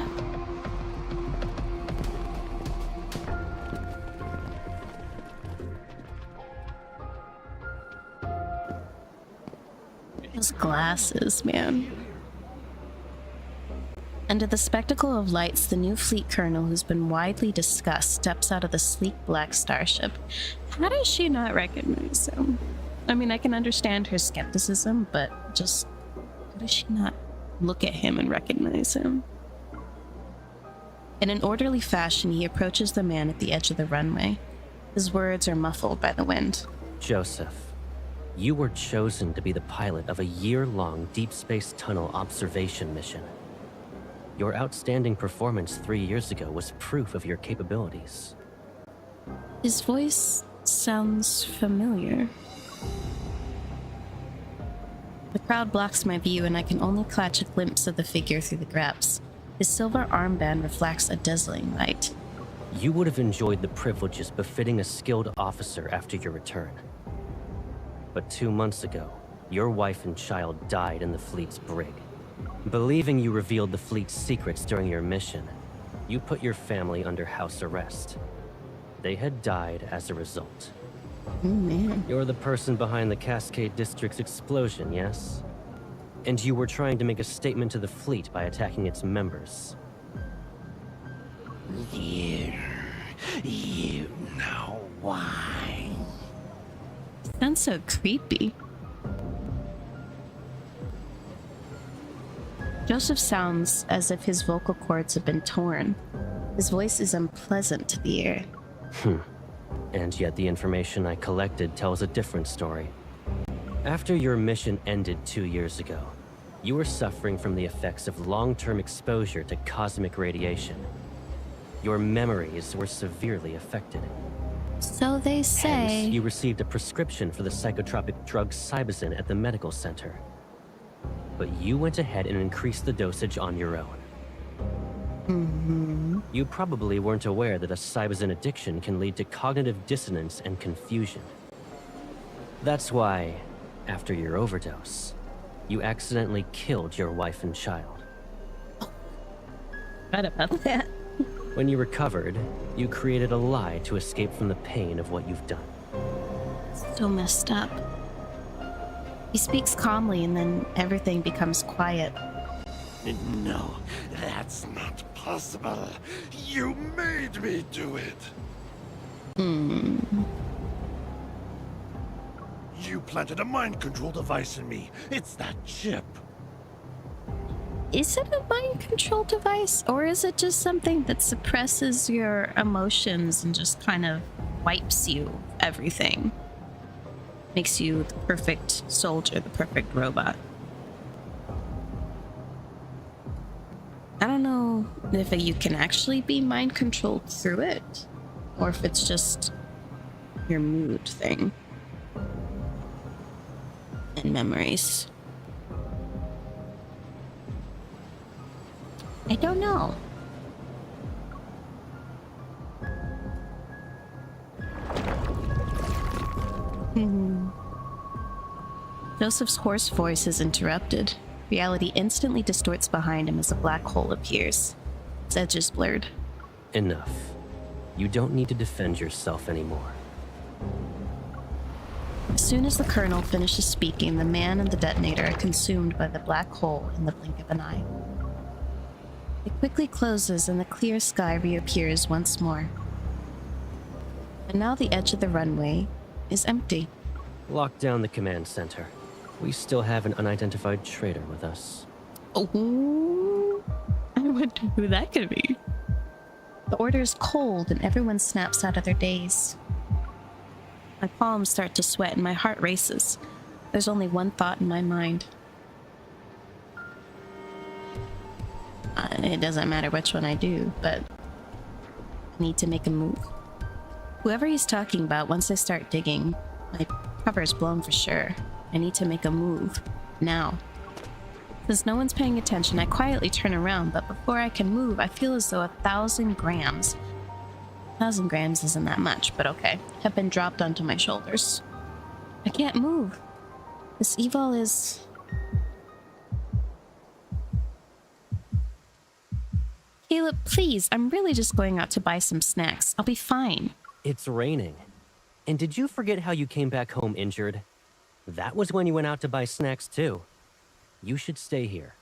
Those glasses, man. Under the spectacle of lights, the new fleet colonel, who's been widely discussed, steps out of the sleek black starship. How does she not recognize him? I mean, I can understand her skepticism, but just how does she not look at him and recognize him? In an orderly fashion, he approaches the man at the edge of the runway. His words are muffled by the wind. Joseph, you were chosen to be the pilot of a year-long deep space tunnel observation mission. Your outstanding performance 3 years ago was proof of your capabilities. His voice sounds familiar. The crowd blocks my view, and I can only catch a glimpse of the figure through the gaps. His silver armband reflects a dazzling light. You would have enjoyed the privileges befitting a skilled officer after your return. But 2 months ago, your wife and child died in the fleet's brig. Believing you revealed the fleet's secrets during your mission, you put your family under house arrest. They had died as a result. Oh, man. You're the person behind the Cascade District's explosion, yes? And you were trying to make a statement to the fleet by attacking its members. You know why. Sounds so creepy. Joseph sounds as if his vocal cords have been torn. His voice is unpleasant to the ear. And yet the information I collected tells a different story. After your mission ended 2 years ago, you were suffering from the effects of long-term exposure to cosmic radiation. Your memories were severely affected. So they say. Hence, you received a prescription for the psychotropic drug Cybazin at the medical center. But you went ahead and increased the dosage on your own. You probably weren't aware that a Cybazin addiction can lead to cognitive dissonance and confusion. That's why, after your overdose, you accidentally killed your wife and child. Right about that. When you recovered, you created a lie to escape from the pain of what you've done. So messed up. He speaks calmly and then everything becomes quiet. No, that's not possible. You made me do it. You planted a mind control device in me. It's that chip. Is it a mind control device, or is it just something that suppresses your emotions and just kind of wipes you everything? Makes you the perfect soldier, the perfect robot. I don't know if you can actually be mind controlled through it, or if it's just your mood thing and memories. I don't know. Joseph's hoarse voice is interrupted. Reality instantly distorts behind him as a black hole appears. Its edges blurred. Enough. You don't need to defend yourself anymore. As soon as the colonel finishes speaking, the man and the detonator are consumed by the black hole in the blink of an eye. It quickly closes and the clear sky reappears once more. And now the edge of the runway is empty. Lock down the command center. We still have an unidentified traitor with us. Oh, I wonder who that could be. The order is cold and everyone snaps out of their daze. My palms start to sweat and my heart races. There's only one thought in my mind. It doesn't matter which one I do, but I need to make a move. Whoever he's talking about, once I start digging, my cover is blown for sure. I need to make a move. Now. Since no one's paying attention, I quietly turn around, but before I can move, I feel as though 1,000 grams. 1,000 grams isn't that much, but okay. Have been dropped onto my shoulders. I can't move. This evil is... Caleb, please, I'm really just going out to buy some snacks. I'll be fine. It's raining. And did you forget how you came back home injured? That was when you went out to buy snacks too. You should stay here.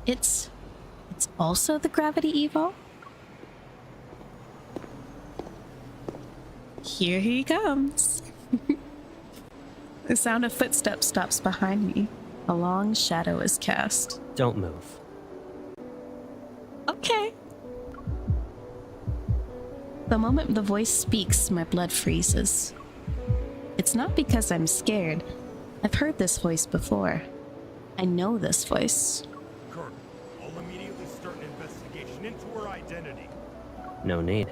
It's also the gravity evo? Here he comes. The sound of footsteps stops behind me. A long shadow is cast. Don't move. Okay. The moment the voice speaks, my blood freezes. It's not because I'm scared. I've heard this voice before. I know this voice. Colonel, I'll immediately start an investigation into her identity. No need.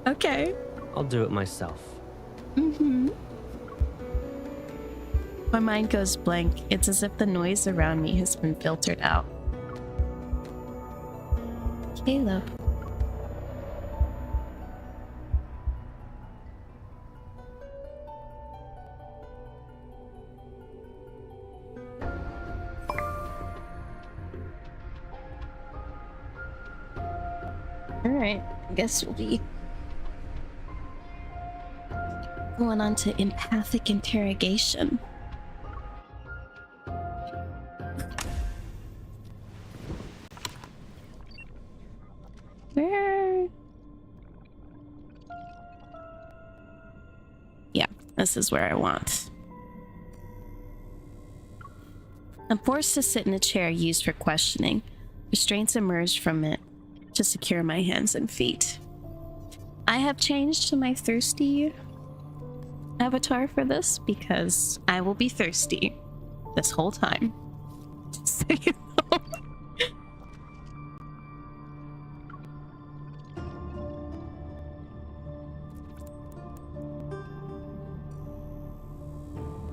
Okay. I'll do it myself. My mind goes blank. It's as if the noise around me has been filtered out. Caleb. Alright, I guess we'll be going on to empathic interrogation. Where? Yeah, this is where I want. I'm forced to sit in a chair used for questioning. Restraints emerge from it to secure my hands and feet. I have changed to my thirsty avatar for this because I will be thirsty this whole time. So you know.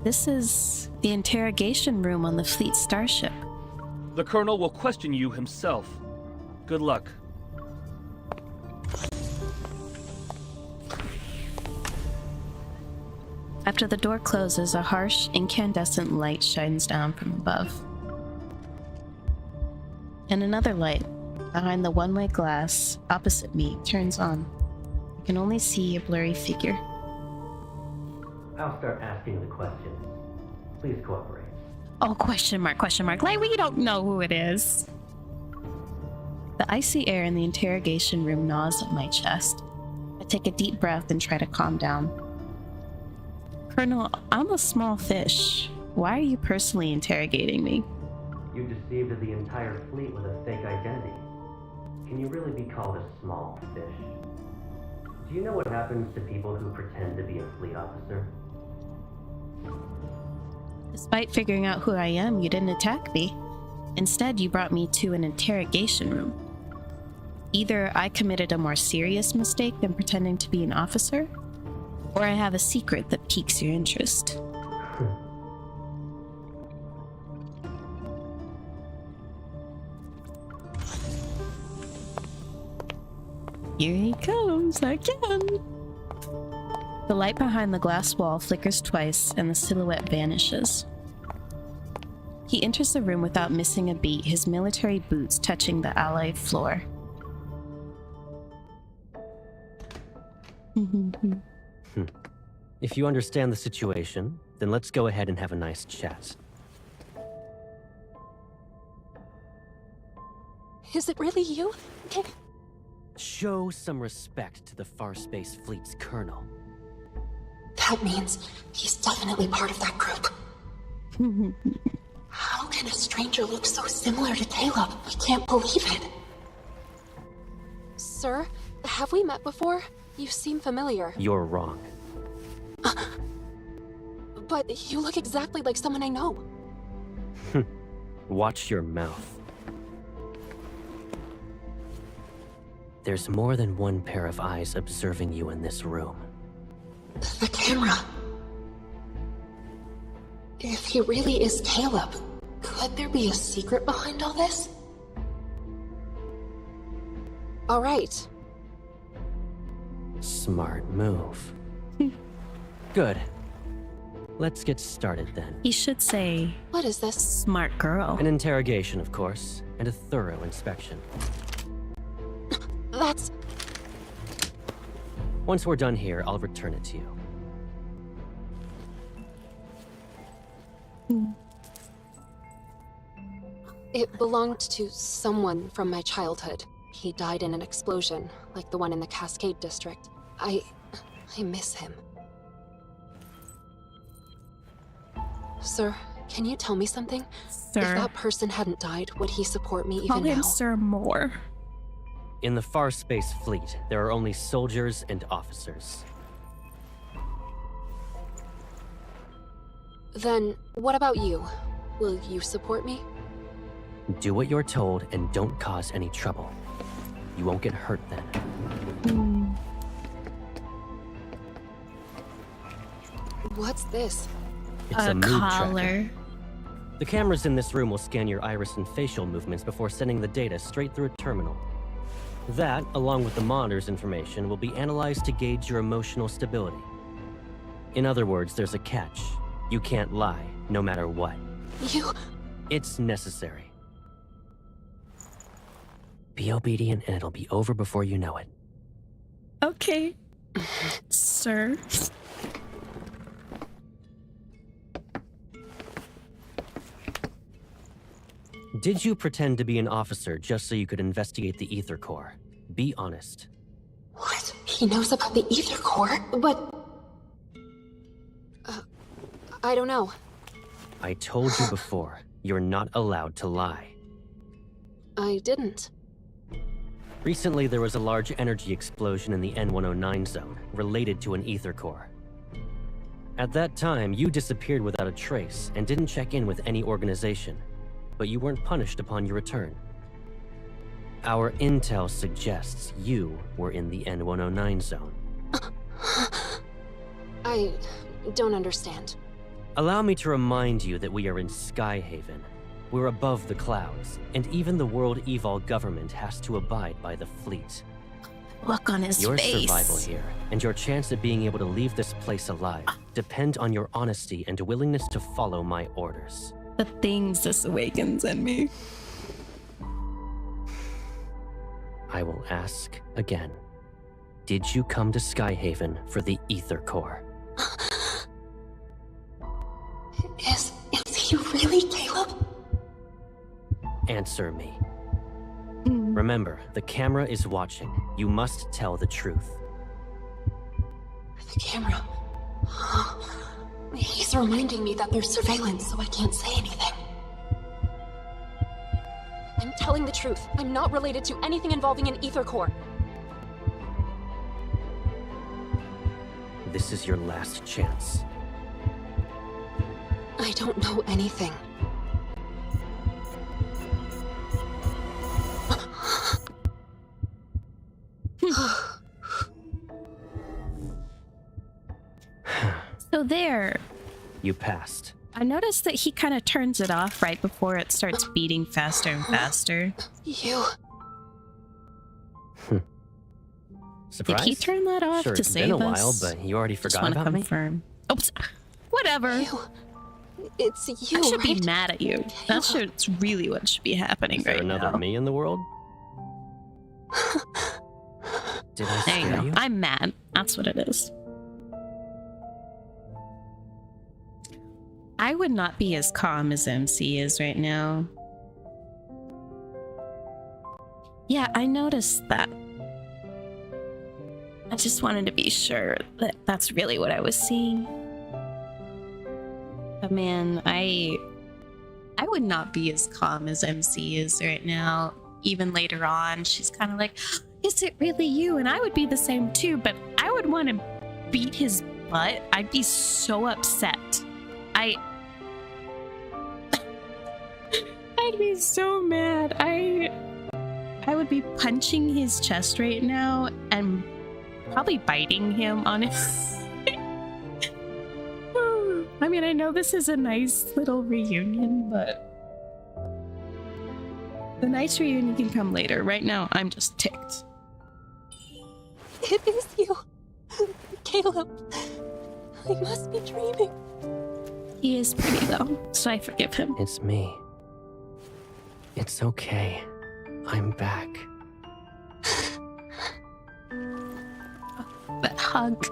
This is the interrogation room on the fleet starship. The Colonel will question you himself. Good luck. After the door closes, a harsh, incandescent light shines down from above. And another light, behind the one-way glass opposite me, turns on. I can only see a blurry figure. I'll start asking the questions. Please cooperate. Oh, question mark, question mark. Like, we don't know who it is. The icy air in the interrogation room gnaws at my chest. I take a deep breath and try to calm down. Colonel, I'm a small fish. Why are you personally interrogating me? You deceived the entire fleet with a fake identity. Can you really be called a small fish? Do you know what happens to people who pretend to be a fleet officer? Despite figuring out who I am, you didn't attack me. Instead, you brought me to an interrogation room. Either I committed a more serious mistake than pretending to be an officer, or I have a secret that piques your interest. Here he comes again. The light behind the glass wall flickers twice and the silhouette vanishes. He enters the room without missing a beat, his military boots touching the alloy floor. If you understand the situation, then let's go ahead and have a nice chat. Is it really you? Show some respect to the Far Space Fleet's colonel. That means he's definitely part of that group. How can a stranger look so similar to Caleb? I can't believe it. Sir, have we met before? You seem familiar. You're wrong. But you look exactly like someone I know. Watch your mouth. There's more than one pair of eyes observing you in this room. The camera. If he really is Caleb, could there be a secret behind all this? All right. Smart move. Good. Let's get started then. He should say, what is this? Smart girl. An interrogation, of course, and a thorough inspection. That's... Once we're done here, I'll return it to you. It belonged to someone from my childhood. He died in an explosion, like the one in the Cascade District. I miss him. Sir, can you tell me something? Sir. If that person hadn't died, would he support me even Call him now? Sir Moore. In the Far Space Fleet, there are only soldiers and officers. Then, what about you? Will you support me? Do what you're told and don't cause any trouble. You won't get hurt then. What's this? It's a mood collar. tracker. The cameras in this room will scan your iris and facial movements before sending the data straight through a terminal. That, along with the monitor's information, will be analyzed to gauge your emotional stability. In other words, there's a catch. You can't lie, no matter what. You... It's necessary. Be obedient and it'll be over before you know it. Okay, sir. Did you pretend to be an officer just so you could investigate the Ether Core? Be honest. What? He knows about the Ether Core? But... I don't know. I told you before, you're not allowed to lie. I didn't. Recently, there was a large energy explosion in the N109 zone, related to an Ether Core. At that time, you disappeared without a trace and didn't check in with any organization, but you weren't punished upon your return. Our intel suggests you were in the N109 zone. I don't understand. Allow me to remind you that we are in Skyhaven. We're above the clouds, and even the World Evil government has to abide by the fleet. Look on his Your face. survival here, and your chance of being able to leave this place alive, depend on your honesty and willingness to follow my orders. The things this awakens in me. I will ask again. Did you come to Skyhaven for the Ether Core? Is he really Caleb? Answer me. Remember, the camera is watching. You must tell the truth. The camera. He's reminding me that there's surveillance, so I can't say anything. I'm telling the truth. I'm not related to anything involving an Ether Core. This is your last chance. I don't know anything. So there. You passed. I noticed that he kind of turns it off right before it starts beating faster and faster. You... Surprise? Did he turn that off sure, to it's save been a us? while, but you already Just forgot want to about me? confirm. Oops. Whatever. It's you, I should right? be mad at you. That's really what should be happening Is there right another now. me in the world? Did I There you scare go. you? I'm mad. That's what it is. I would not be as calm as MC is right now. Yeah, I noticed that. I just wanted to be sure that that's really what I was seeing. But man, I would not be as calm as MC is right now. Even later on, she's kind of like, is it really you? And I would be the same too, but I would want to beat his butt. I'd be so upset. I'd be so mad. I would be punching his chest right now and probably biting him on it. I mean, I know this is a nice little reunion, but the nice reunion can come later. Right now, I'm just ticked. It is you, Caleb. I must be dreaming. He is pretty though, so I forgive him. It's me. It's okay. I'm back. That hug.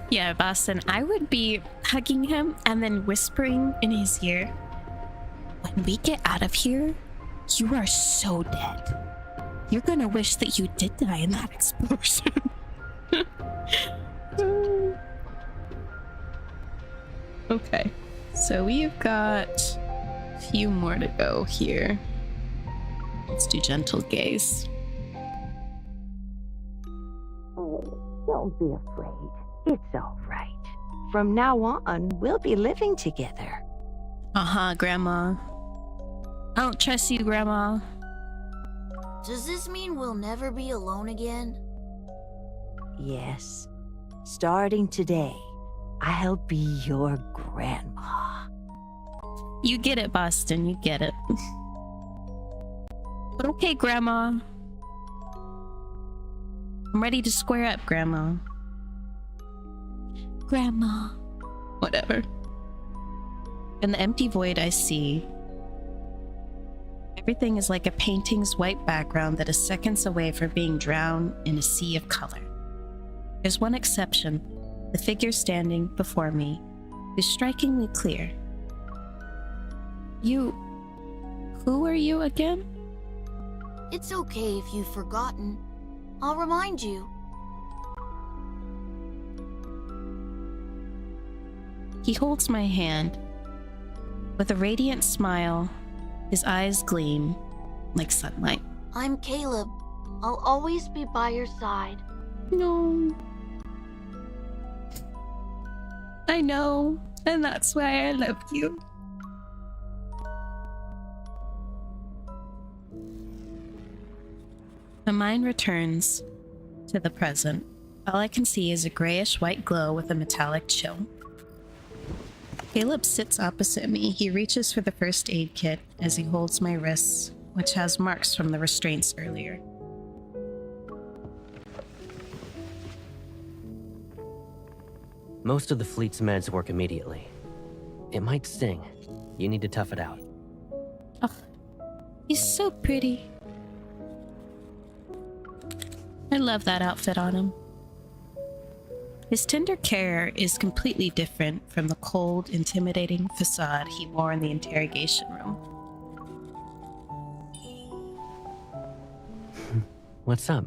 Yeah, Boston, I would be hugging him and then whispering in his ear, when we get out of here, you are so dead. You're gonna wish that you did die in that explosion. Okay, so we've got a few more to go here. Let's do gentle gaze. Don't be afraid. It's all right. From now on, we'll be living together. Uh-huh, Grandma. I don't trust you, Grandma. Does this mean we'll never be alone again? Yes. Starting today, I'll be your grandma. You get it, Boston. You get it. But okay, Grandma. I'm ready to square up, Grandma. Grandma. Whatever. In the empty void I see, everything is like a painting's white background that is seconds away from being drowned in a sea of color. There's one exception, the figure standing before me is strikingly clear. Who are you again? It's okay if you've forgotten. I'll remind you. He holds my hand. With a radiant smile, his eyes gleam like sunlight. I'm Caleb. I'll always be by your side. No. I know, and that's why I love you. My mind returns to the present. All I can see is a grayish-white glow with a metallic chill. Caleb sits opposite me. He reaches for the first aid kit as he holds my wrists, which has marks from the restraints earlier. Most of the fleet's meds work immediately. It might sting. You need to tough it out. Oh, he's so pretty. I love that outfit on him. His tender care is completely different from the cold, intimidating facade he wore in the interrogation room. What's up?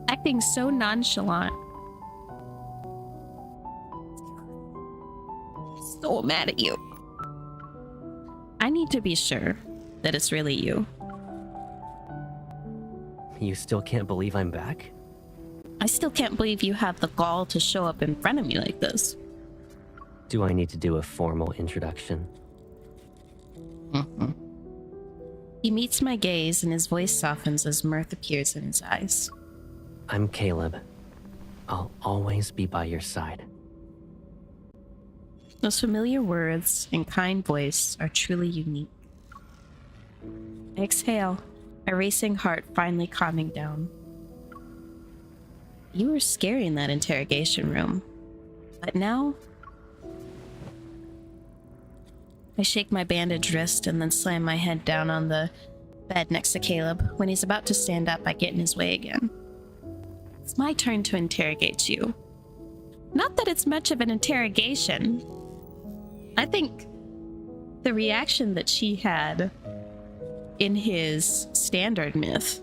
Acting so nonchalant. So mad at you. I need to be sure that it's really you. You still can't believe I'm back? I still can't believe you have the gall to show up in front of me like this. Do I need to do a formal introduction? He meets my gaze and his voice softens as mirth appears in his eyes. I'm Caleb. I'll always be by your side. Those familiar words and kind voice are truly unique. I exhale, a racing heart finally calming down. You were scary in that interrogation room, but now... I shake my bandaged wrist and then slam my head down on the bed next to Caleb. When he's about to stand up, I get in his way again. It's my turn to interrogate you. Not that it's much of an interrogation. I think the reaction that she had in his standard myth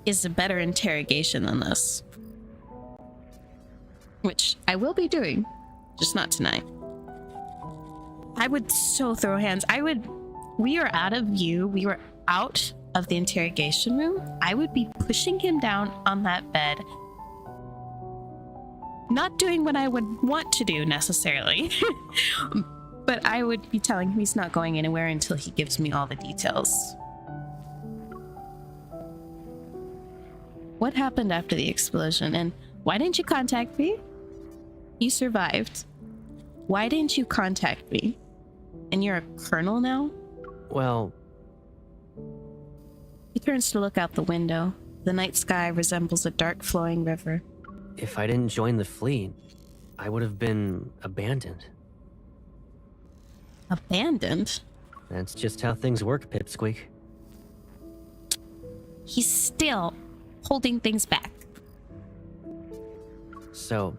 is a better interrogation than this. Which I will be doing, just not tonight. I would so throw hands. We are out of view. We were out of the interrogation room. I would be pushing him down on that bed. Not doing what I would want to do necessarily. But I would be telling him he's not going anywhere until he gives me all the details. What happened after the explosion, and why didn't you contact me? You survived. Why didn't you contact me? And you're a colonel now? Well... He turns to look out the window. The night sky resembles a dark flowing river. If I didn't join the fleet, I would have been abandoned. Abandoned? That's just how things work, Pipsqueak. He's still holding things back. So,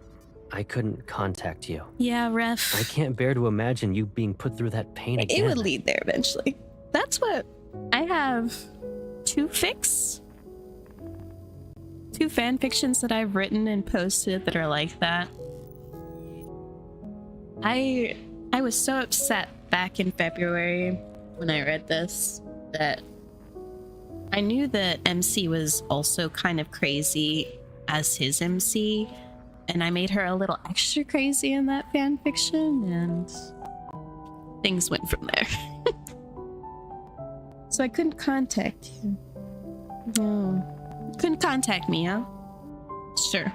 I couldn't contact you. Yeah, Ref. I can't bear to imagine you being put through that pain again. It would lead there eventually. That's what... I have two fan fictions that I've written and posted that are like that. I was so upset back in February when I read this that I knew that MC was also kind of crazy as his MC, and I made her a little extra crazy in that fan fiction, and things went from there. So I couldn't contact you. No. Couldn't contact me, huh? Sure.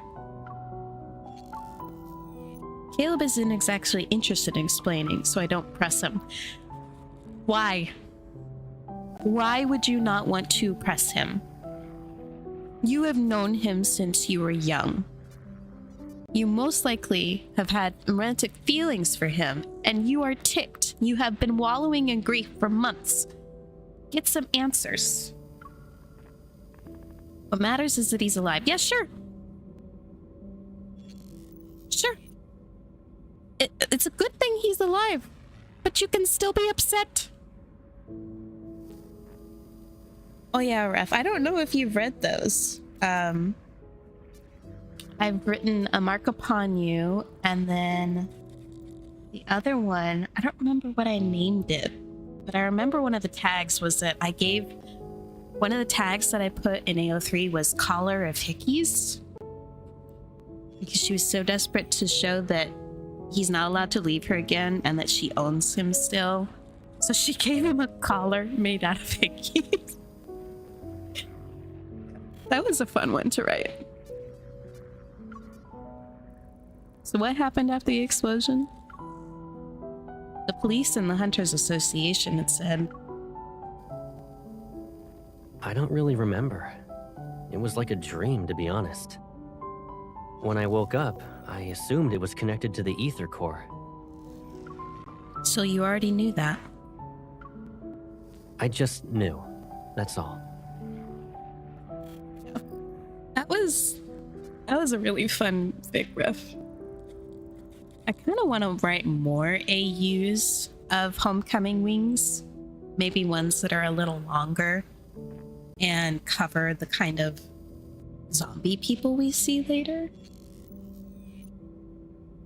Caleb isn't exactly interested in explaining, so I don't press him. Why? Why would you not want to press him? You have known him since you were young. You most likely have had romantic feelings for him, and you are ticked. You have been wallowing in grief for months. Get some answers. What matters is that he's alive. Yeah, sure. Sure. It's a good thing he's alive, but you can still be upset. Oh yeah, Ref. I don't know if you've read those. I've written A Mark Upon You, and then the other one, I don't remember what I named it, but I remember one of the tags was that I gave, one of the tags that I put in AO3 was Collar of Hickeys, because she was so desperate to show that he's not allowed to leave her again and that she owns him still. So she gave him a collar made out of hickeys. That was a fun one to write. So what happened after the explosion? The police and the Hunters Association had said... I don't really remember. It was like a dream, to be honest. When I woke up, I assumed it was connected to the ether core. So you already knew that? I just knew. That's all. That was a really fun big riff. I kind of want to write more AUs of Homecoming Wings. Maybe ones that are a little longer and cover the kind of zombie people we see later.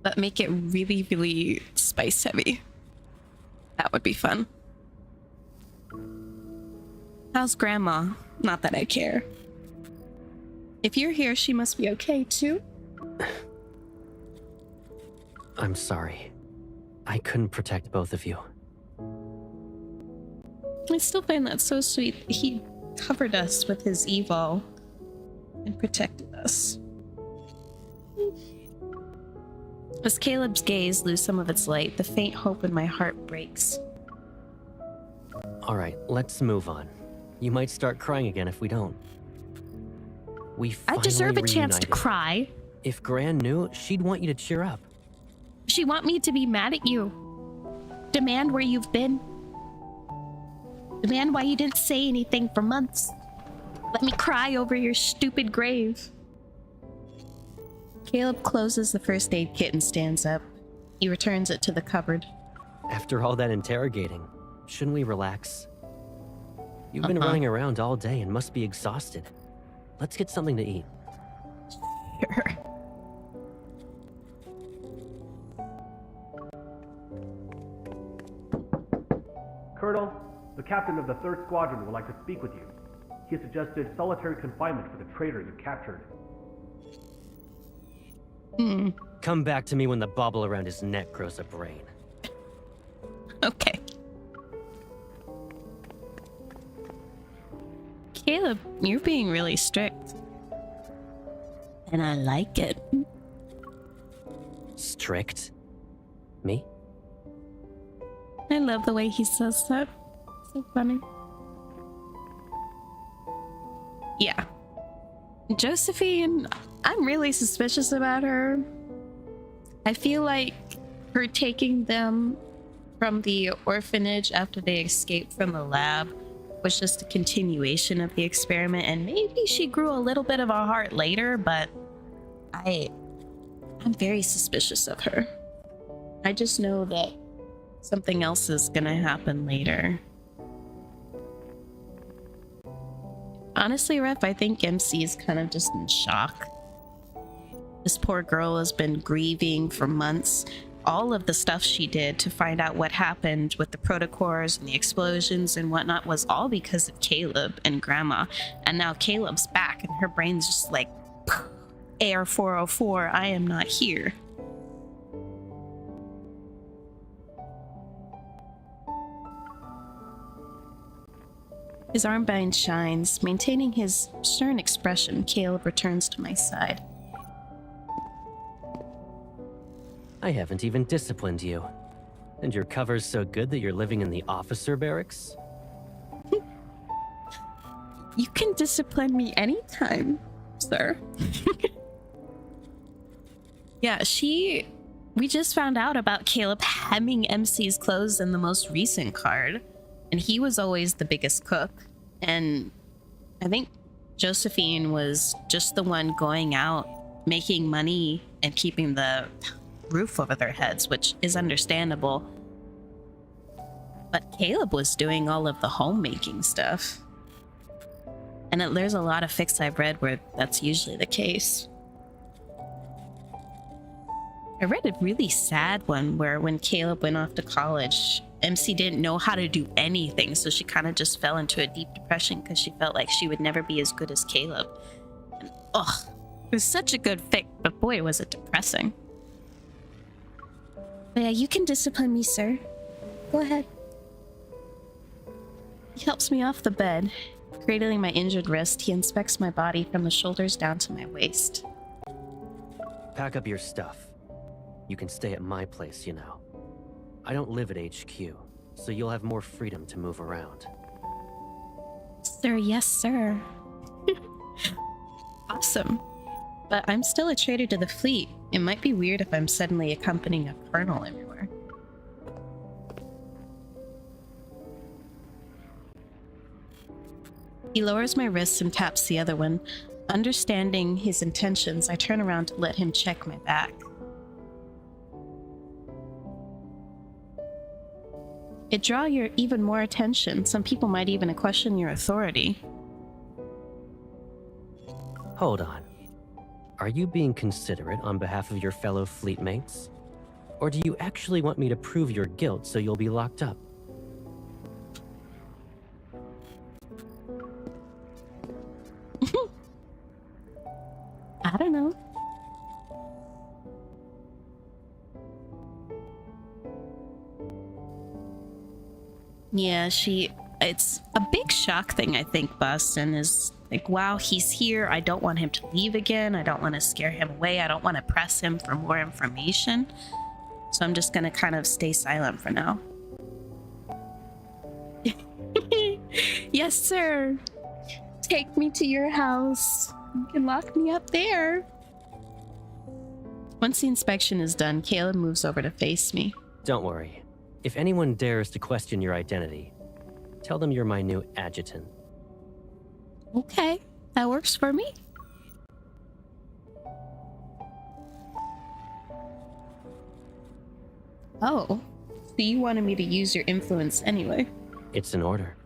But make it really, really spice heavy. That would be fun. How's Grandma? Not that I care. If you're here, she must be okay too. I'm sorry. I couldn't protect both of you. I still find that so sweet. He covered us with his evil and protected us. As Caleb's gaze lose some of its light, the faint hope in my heart breaks. All right, let's move on. You might start crying again if we don't. I deserve a chance to reunited. cry. If Gran knew, she'd want you to cheer up. She want me to be mad at you. Demand where you've been. Demand why you didn't say anything for months. Let me cry over your stupid grave. Caleb closes the first aid kit and stands up. He returns it to the cupboard. After all that interrogating, shouldn't we relax? You've been running around all day and must be exhausted. Let's get something to eat. Sure. Colonel, the captain of the 3rd Squadron would like to speak with you. He suggested solitary confinement for the traitor you captured. Come back to me when the bubble around his neck grows a brain. Okay. Caleb, you're being really strict. And I like it. Strict? Me? I love the way he says that. So funny. Yeah. Josephine, I'm really suspicious about her. I feel like her taking them from the orphanage after they escaped from the lab was just a continuation of the experiment, and maybe she grew a little bit of a heart later, but I'm very suspicious of her. I just know that something else is gonna happen later. Honestly, Ref, I think MC is kind of just in shock. This poor girl has been grieving for months. All of the stuff she did to find out what happened with the protocors and the explosions and whatnot was all because of Caleb and Grandma. And now Caleb's back and her brain's just like, Air 404, I am not here. His armband shines. Maintaining his stern expression, Caleb returns to my side. I haven't even disciplined you. And your cover's so good that you're living in the officer barracks? You can discipline me anytime, sir. Yeah, we just found out about Caleb hemming MC's clothes in the most recent card. And he was always the biggest cook. And I think Josephine was just the one going out, making money and keeping the roof over their heads, which is understandable. But Caleb was doing all of the homemaking stuff. And there's a lot of fics I've read where that's usually the case. I read a really sad one where when Caleb went off to college, MC didn't know how to do anything, so she kind of just fell into a deep depression because she felt like she would never be as good as Caleb. And ugh, it was such a good fic, but boy, was it depressing. But yeah, you can discipline me, sir. Go ahead. He helps me off the bed. Cradling my injured wrist, he inspects my body from the shoulders down to my waist. Pack up your stuff. You can stay at my place, you know. I don't live at HQ, so you'll have more freedom to move around. Sir, yes, sir. Awesome. But I'm still a traitor to the fleet. It might be weird if I'm suddenly accompanying a colonel everywhere. He lowers my wrists and taps the other one. Understanding his intentions, I turn around to let him check my back. It draw your even more attention. Some people might even question your authority. Hold on. Are you being considerate on behalf of your fellow fleet mates? Or do you actually want me to prove your guilt so you'll be locked up? I don't know. Yeah, it's a big shock thing, I think, Boston, is like, wow, he's here. I don't want him to leave again. I don't want to scare him away. I don't want to press him for more information. So I'm just going to kind of stay silent for now. Yes, sir. Take me to your house. You can lock me up there. Once the inspection is done, Caleb moves over to face me. Don't worry. If anyone dares to question your identity, tell them you're my new adjutant. Okay, that works for me. Oh, so you wanted me to use your influence anyway. It's an order.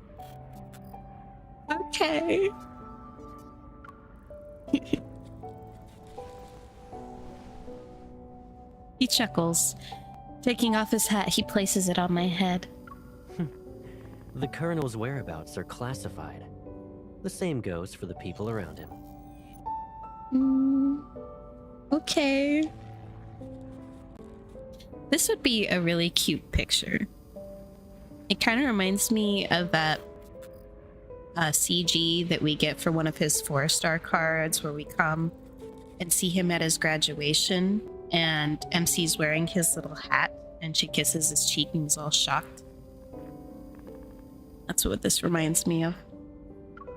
Okay. He chuckles. Taking off his hat, he places it on my head. The Colonel's whereabouts are classified. The same goes for the people around him. Okay. This would be a really cute picture. It kind of reminds me of that CG that we get for one of his 4-star cards, where we come and see him at his graduation and MC's wearing his little hat and she kisses his cheek and he's all shocked. That's what this reminds me of.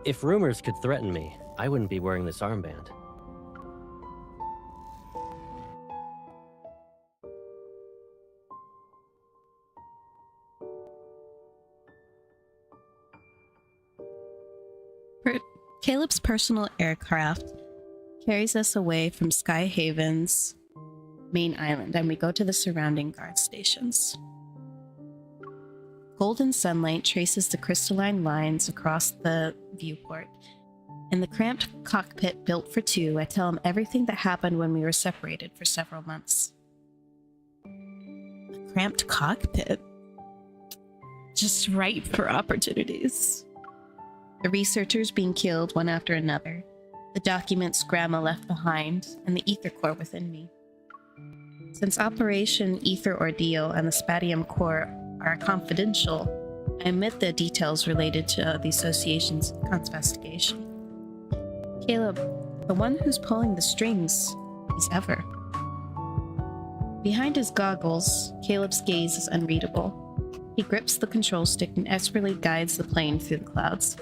If rumors could threaten me, I wouldn't be wearing this armband. Caleb's personal aircraft carries us away from Skyhaven's main island, and we go to the surrounding guard stations. Golden sunlight traces the crystalline lines across the viewport. In the cramped cockpit built for two, I tell him everything that happened when we were separated for several months. A cramped cockpit? Just ripe for opportunities. The researchers being killed one after another, the documents Grandma left behind, and the ether core within me. Since Operation Ether Ordeal and the Spatium Core are confidential, I omit the details related to the association's investigation. Caleb, the one who's pulling the strings is Ever. Behind his goggles, Caleb's gaze is unreadable. He grips the control stick and expertly guides the plane through the clouds.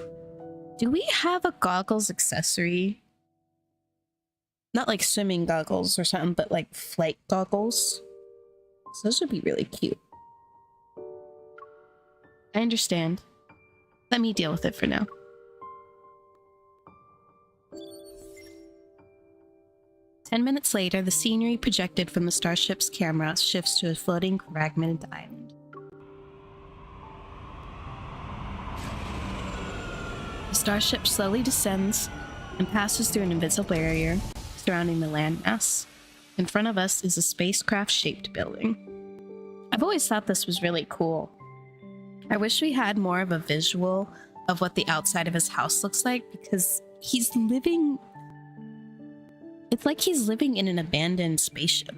Do we have a goggles accessory? Not like swimming goggles or something, but like flight goggles. So those would be really cute. I understand. Let me deal with it for now. Ten minutes later, the scenery projected from the starship's camera shifts to a floating fragmented island. The starship slowly descends and passes through an invisible barrier surrounding the landmass. In front of us is a spacecraft-shaped building. I've always thought this was really cool. I wish we had more of a visual of what the outside of his house looks like, because he's living... It's like he's living in an abandoned spaceship.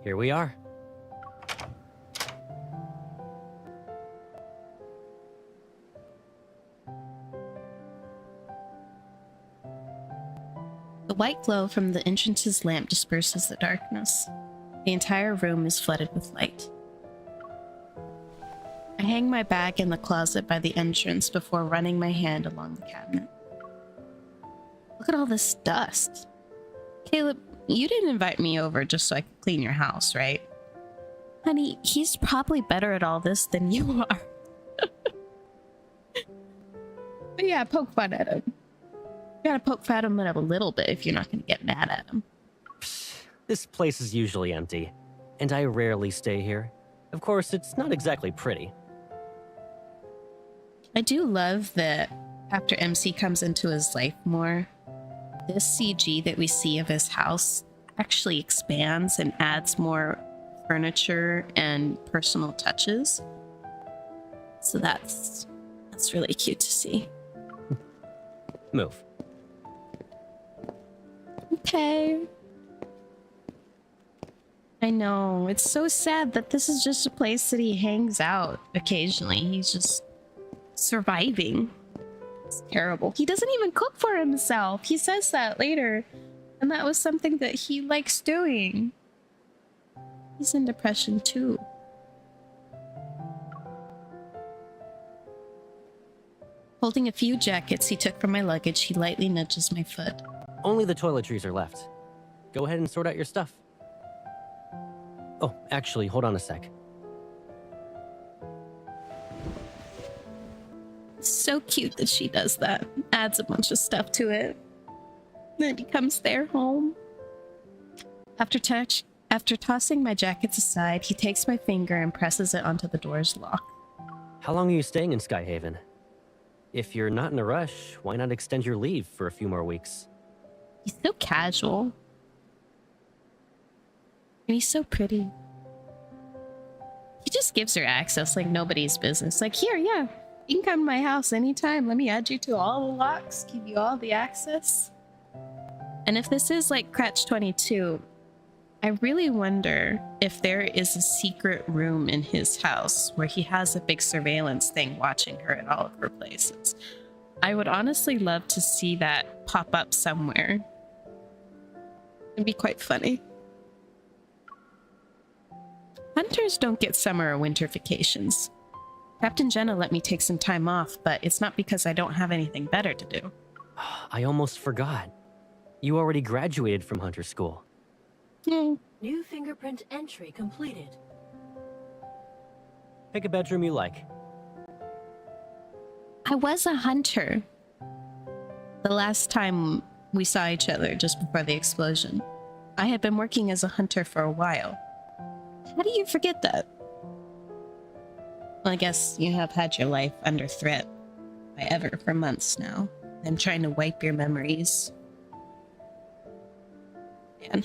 Here we are. The white glow from the entrance's lamp disperses the darkness. The entire room is flooded with light. I hang my bag in the closet by the entrance before running my hand along the cabinet. Look at all this dust. Caleb, you didn't invite me over just so I could clean your house, right? Honey, he's probably better at all this than you are. But yeah, poke fun at him. You gotta poke fun at him a little bit if you're not gonna get mad at him. This place is usually empty, and I rarely stay here. Of course, it's not exactly pretty. I do love that after MC comes into his life more, this CG that we see of his house actually expands and adds more furniture and personal touches. So that's really cute to see. Move. Okay. I know, it's so sad that this is just a place that he hangs out occasionally. He's just surviving. It's terrible. He doesn't even cook for himself. He says that later, and that was something that he likes doing. He's in depression too. Holding a few jackets he took from my luggage, he lightly nudges my foot. Only the toiletries are left. Go ahead and sort out your stuff. Oh, actually, hold on a sec. So cute that she does that. Adds a bunch of stuff to it. Then it becomes their home. After tossing my jackets aside, he takes my finger and presses it onto the door's lock. How long are you staying in Skyhaven? If you're not in a rush, why not extend your leave for a few more weeks? He's so casual. And he's so pretty. He just gives her access like nobody's business. Like, here, yeah, you can come to my house anytime. Let me add you to all the locks, give you all the access. And if this is like Cratch 22, I really wonder if there is a secret room in his house where he has a big surveillance thing watching her at all of her places. I would honestly love to see that pop up somewhere. It'd be quite funny. Hunters don't get summer or winter vacations. Captain Jenna let me take some time off, but it's not because I don't have anything better to do. I almost forgot. You already graduated from Hunter School. New fingerprint entry completed. Pick a bedroom you like. I was a hunter. The last time we saw each other just before the explosion. I had been working as a hunter for a while. How do you forget that? Well, I guess you have had your life under threat by Ever for months now. I'm trying to wipe your memories. Man.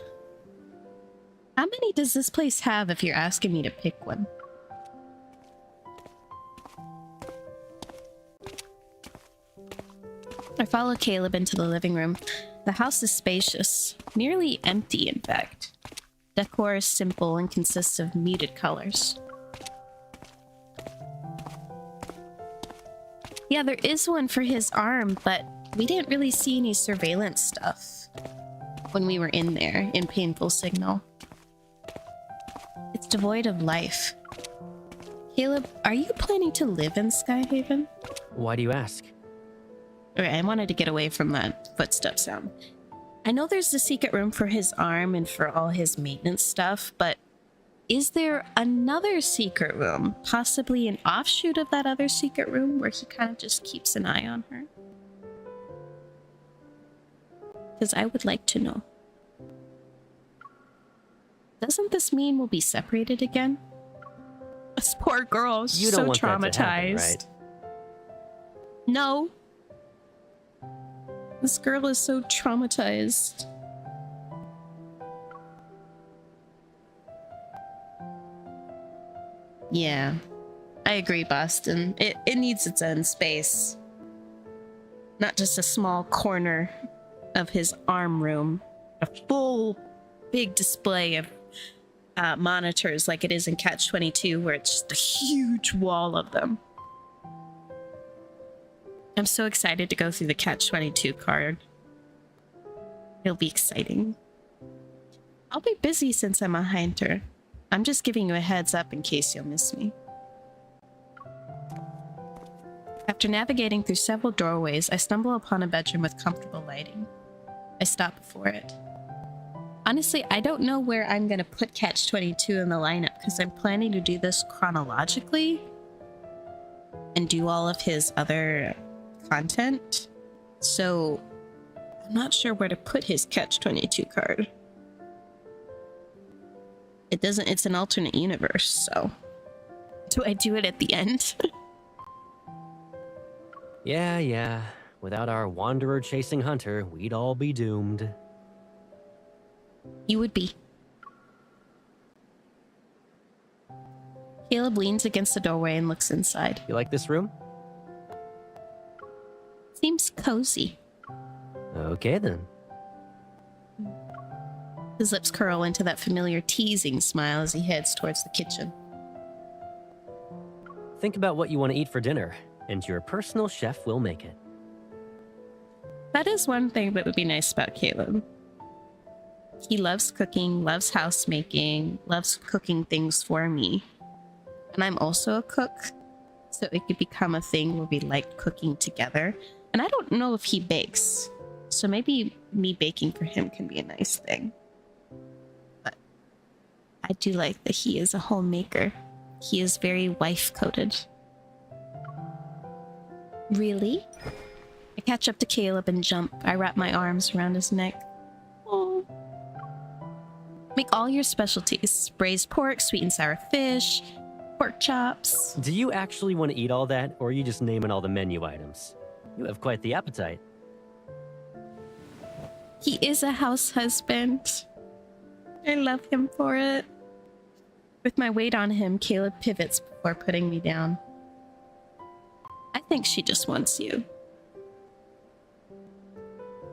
How many does this place have if you're asking me to pick one? I follow Caleb into the living room. The house is spacious, nearly empty in fact. Decor is simple and consists of muted colors. Yeah, there is one for his arm, but We didn't really see any surveillance stuff when we were in there in Painful Signal. It's devoid of life. Caleb, are you planning to live in Skyhaven? Why do you ask? Okay, I wanted to get away from that footstep sound. I know there's the secret room for his arm and for all his maintenance stuff, but is there another secret room, possibly an offshoot of that other secret room where he kind of just keeps an eye on her? Because I would like to know. Doesn't this mean we'll be separated again? This poor girl is You so don't want traumatized. that to happen, right? No. This girl is so traumatized. Yeah, I agree, Boston. It needs its own space. Not just a small corner of his arm room. A full big display of monitors like it is in Catch-22, where it's just a huge wall of them. I'm so excited to go through the Catch-22 card. It'll be exciting. I'll be busy since I'm a hunter. I'm just giving you a heads up in case you'll miss me. After navigating through several doorways, I stumble upon a bedroom with comfortable lighting. I stop before it. Honestly, I don't know where I'm going to put Catch-22 in the lineup because I'm planning to do this chronologically and do all of his other content. So I'm not sure where to put his Catch-22 card. It's an alternate universe, so do I do it at the end? Yeah. Without our wanderer chasing hunter, we'd all be doomed. You would be. Caleb leans against the doorway and looks inside. You like this room? Seems cozy. Okay then. His lips curl into that familiar teasing smile as he heads towards the kitchen. Think about what you want to eat for dinner, and your personal chef will make it. That is one thing that would be nice about Caleb. He loves cooking, loves housemaking, loves cooking things for me. And I'm also a cook, so it could become a thing where we like cooking together. And I don't know if he bakes, so maybe me baking for him can be a nice thing. But I do like that he is a homemaker. He is very wife-coded. Really? I catch up to Caleb and jump. I wrap my arms around his neck. Oh. Make all your specialties. Braised pork, sweet and sour fish, pork chops. Do you actually want to eat all that, or are you just naming all the menu items? You have quite the appetite. He is a house husband. I love him for it. With my weight on him, Caleb pivots before putting me down. I think she just wants you.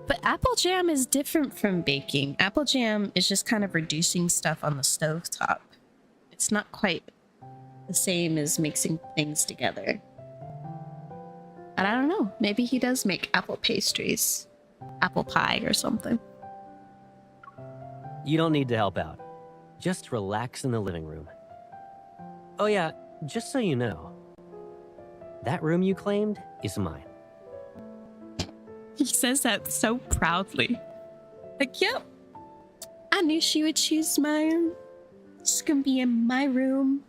But apple jam is different from baking. Apple jam is just kind of reducing stuff on the stovetop. It's not quite the same as mixing things together. And I don't know, maybe he does make apple pastries, apple pie or something. You don't need to help out. Just relax in the living room. Oh yeah, just so you know, that room you claimed is mine. He says that so proudly. Like, yep, I knew she would choose mine. She's gonna be in my room.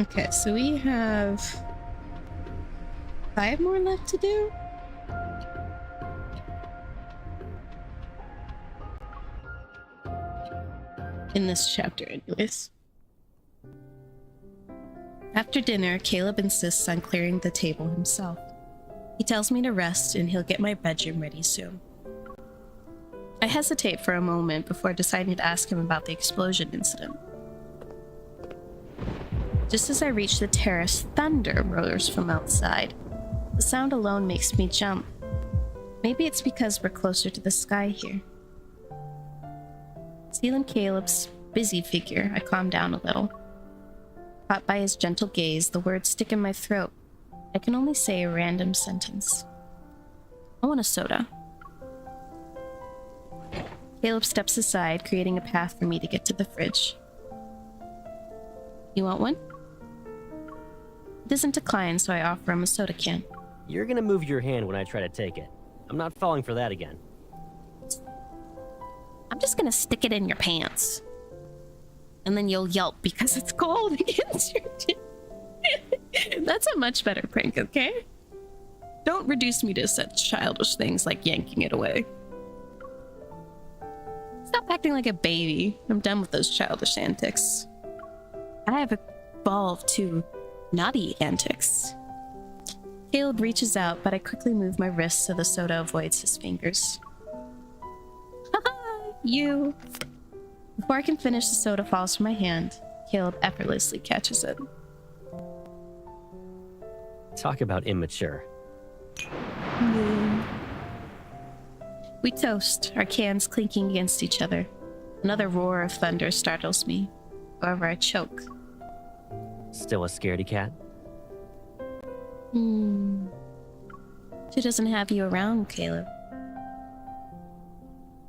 Okay, so we have 5 more left to do. In this chapter, anyways. After dinner, Caleb insists on clearing the table himself. He tells me to rest and he'll get my bedroom ready soon. I hesitate for a moment before deciding to ask him about the explosion incident. Just as I reach the terrace, thunder roars from outside. The sound alone makes me jump. Maybe it's because we're closer to the sky here. Seeing Caleb's busy figure, I calm down a little. Caught by his gentle gaze, the words stick in my throat. I can only say a random sentence. I want a soda. Caleb steps aside, creating a path for me to get to the fridge. You want one? He doesn't decline, so I offer him a soda can. You're gonna move your hand when I try to take it. I'm not falling for that again. I'm just gonna stick it in your pants. And then you'll yelp because it's cold against your teeth. That's a much better prank, okay? Don't reduce me to such childish things like yanking it away. Stop acting like a baby. I'm done with those childish antics. I have evolved to naughty antics. Caleb reaches out, but I quickly move my wrist so the soda avoids his fingers. Haha, you! Before I can finish, the soda falls from my hand. Caleb effortlessly catches it. Talk about immature. We toast, our cans clinking against each other. Another roar of thunder startles me. However, I choke. Still a scaredy cat? She doesn't have you around, Caleb.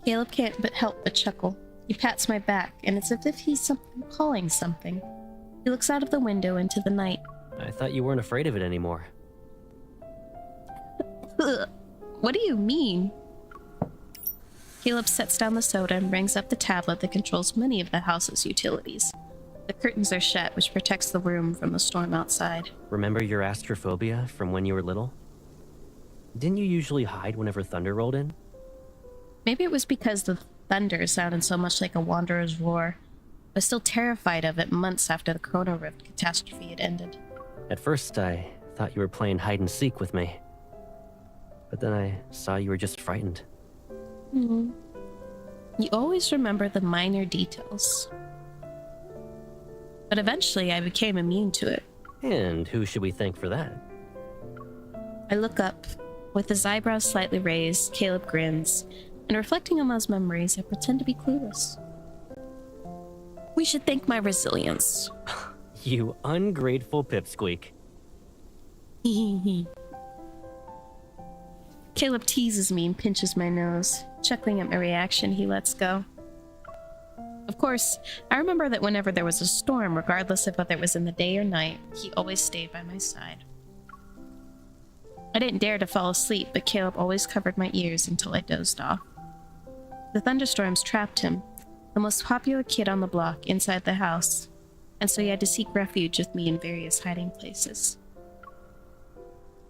Caleb can't help but chuckle. He pats my back, and it's as if he's calling something. He looks out of the window into the night. I thought you weren't afraid of it anymore. What do you mean? Caleb sets down the soda and brings up the tablet that controls many of the house's utilities. The curtains are shut, which protects the room from the storm outside. Remember your astrophobia from when you were little? Didn't you usually hide whenever thunder rolled in? Maybe it was because the thunder sounded so much like a wanderer's roar. I was still terrified of it months after the Chrono Rift catastrophe had ended. At first, I thought you were playing hide and seek with me. But then I saw you were just frightened. You always remember the minor details. But eventually, I became immune to it. And who should we thank for that? I look up. With his eyebrows slightly raised, Caleb grins, and reflecting on those memories, I pretend to be clueless. We should thank my resilience. You ungrateful pipsqueak. Caleb teases me and pinches my nose. Chuckling at my reaction, he lets go. Of course, I remember that whenever there was a storm, regardless of whether it was in the day or night, he always stayed by my side. I didn't dare to fall asleep, but Caleb always covered my ears until I dozed off. The thunderstorms trapped him, the most popular kid on the block, inside the house, and so he had to seek refuge with me in various hiding places.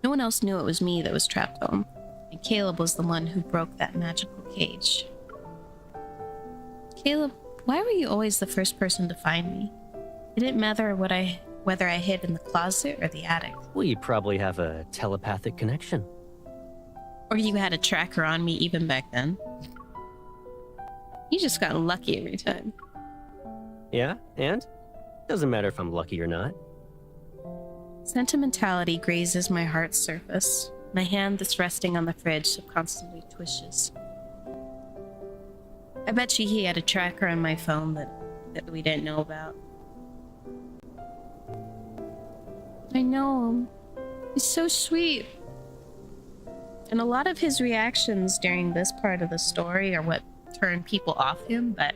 No one else knew it was me that was trapped home, and Caleb was the one who broke that magical cage. Caleb, why were you always the first person to find me? It didn't matter whether I hid in the closet or the attic. We probably have a telepathic connection. Or you had a tracker on me even back then. You just got lucky every time. Yeah, and? Doesn't matter if I'm lucky or not. Sentimentality grazes my heart's surface. My hand that's resting on the fridge subconsciously twitches. I bet you he had a tracker on my phone that we didn't know about. I know him. He's so sweet. And a lot of his reactions during this part of the story are what turn people off him, but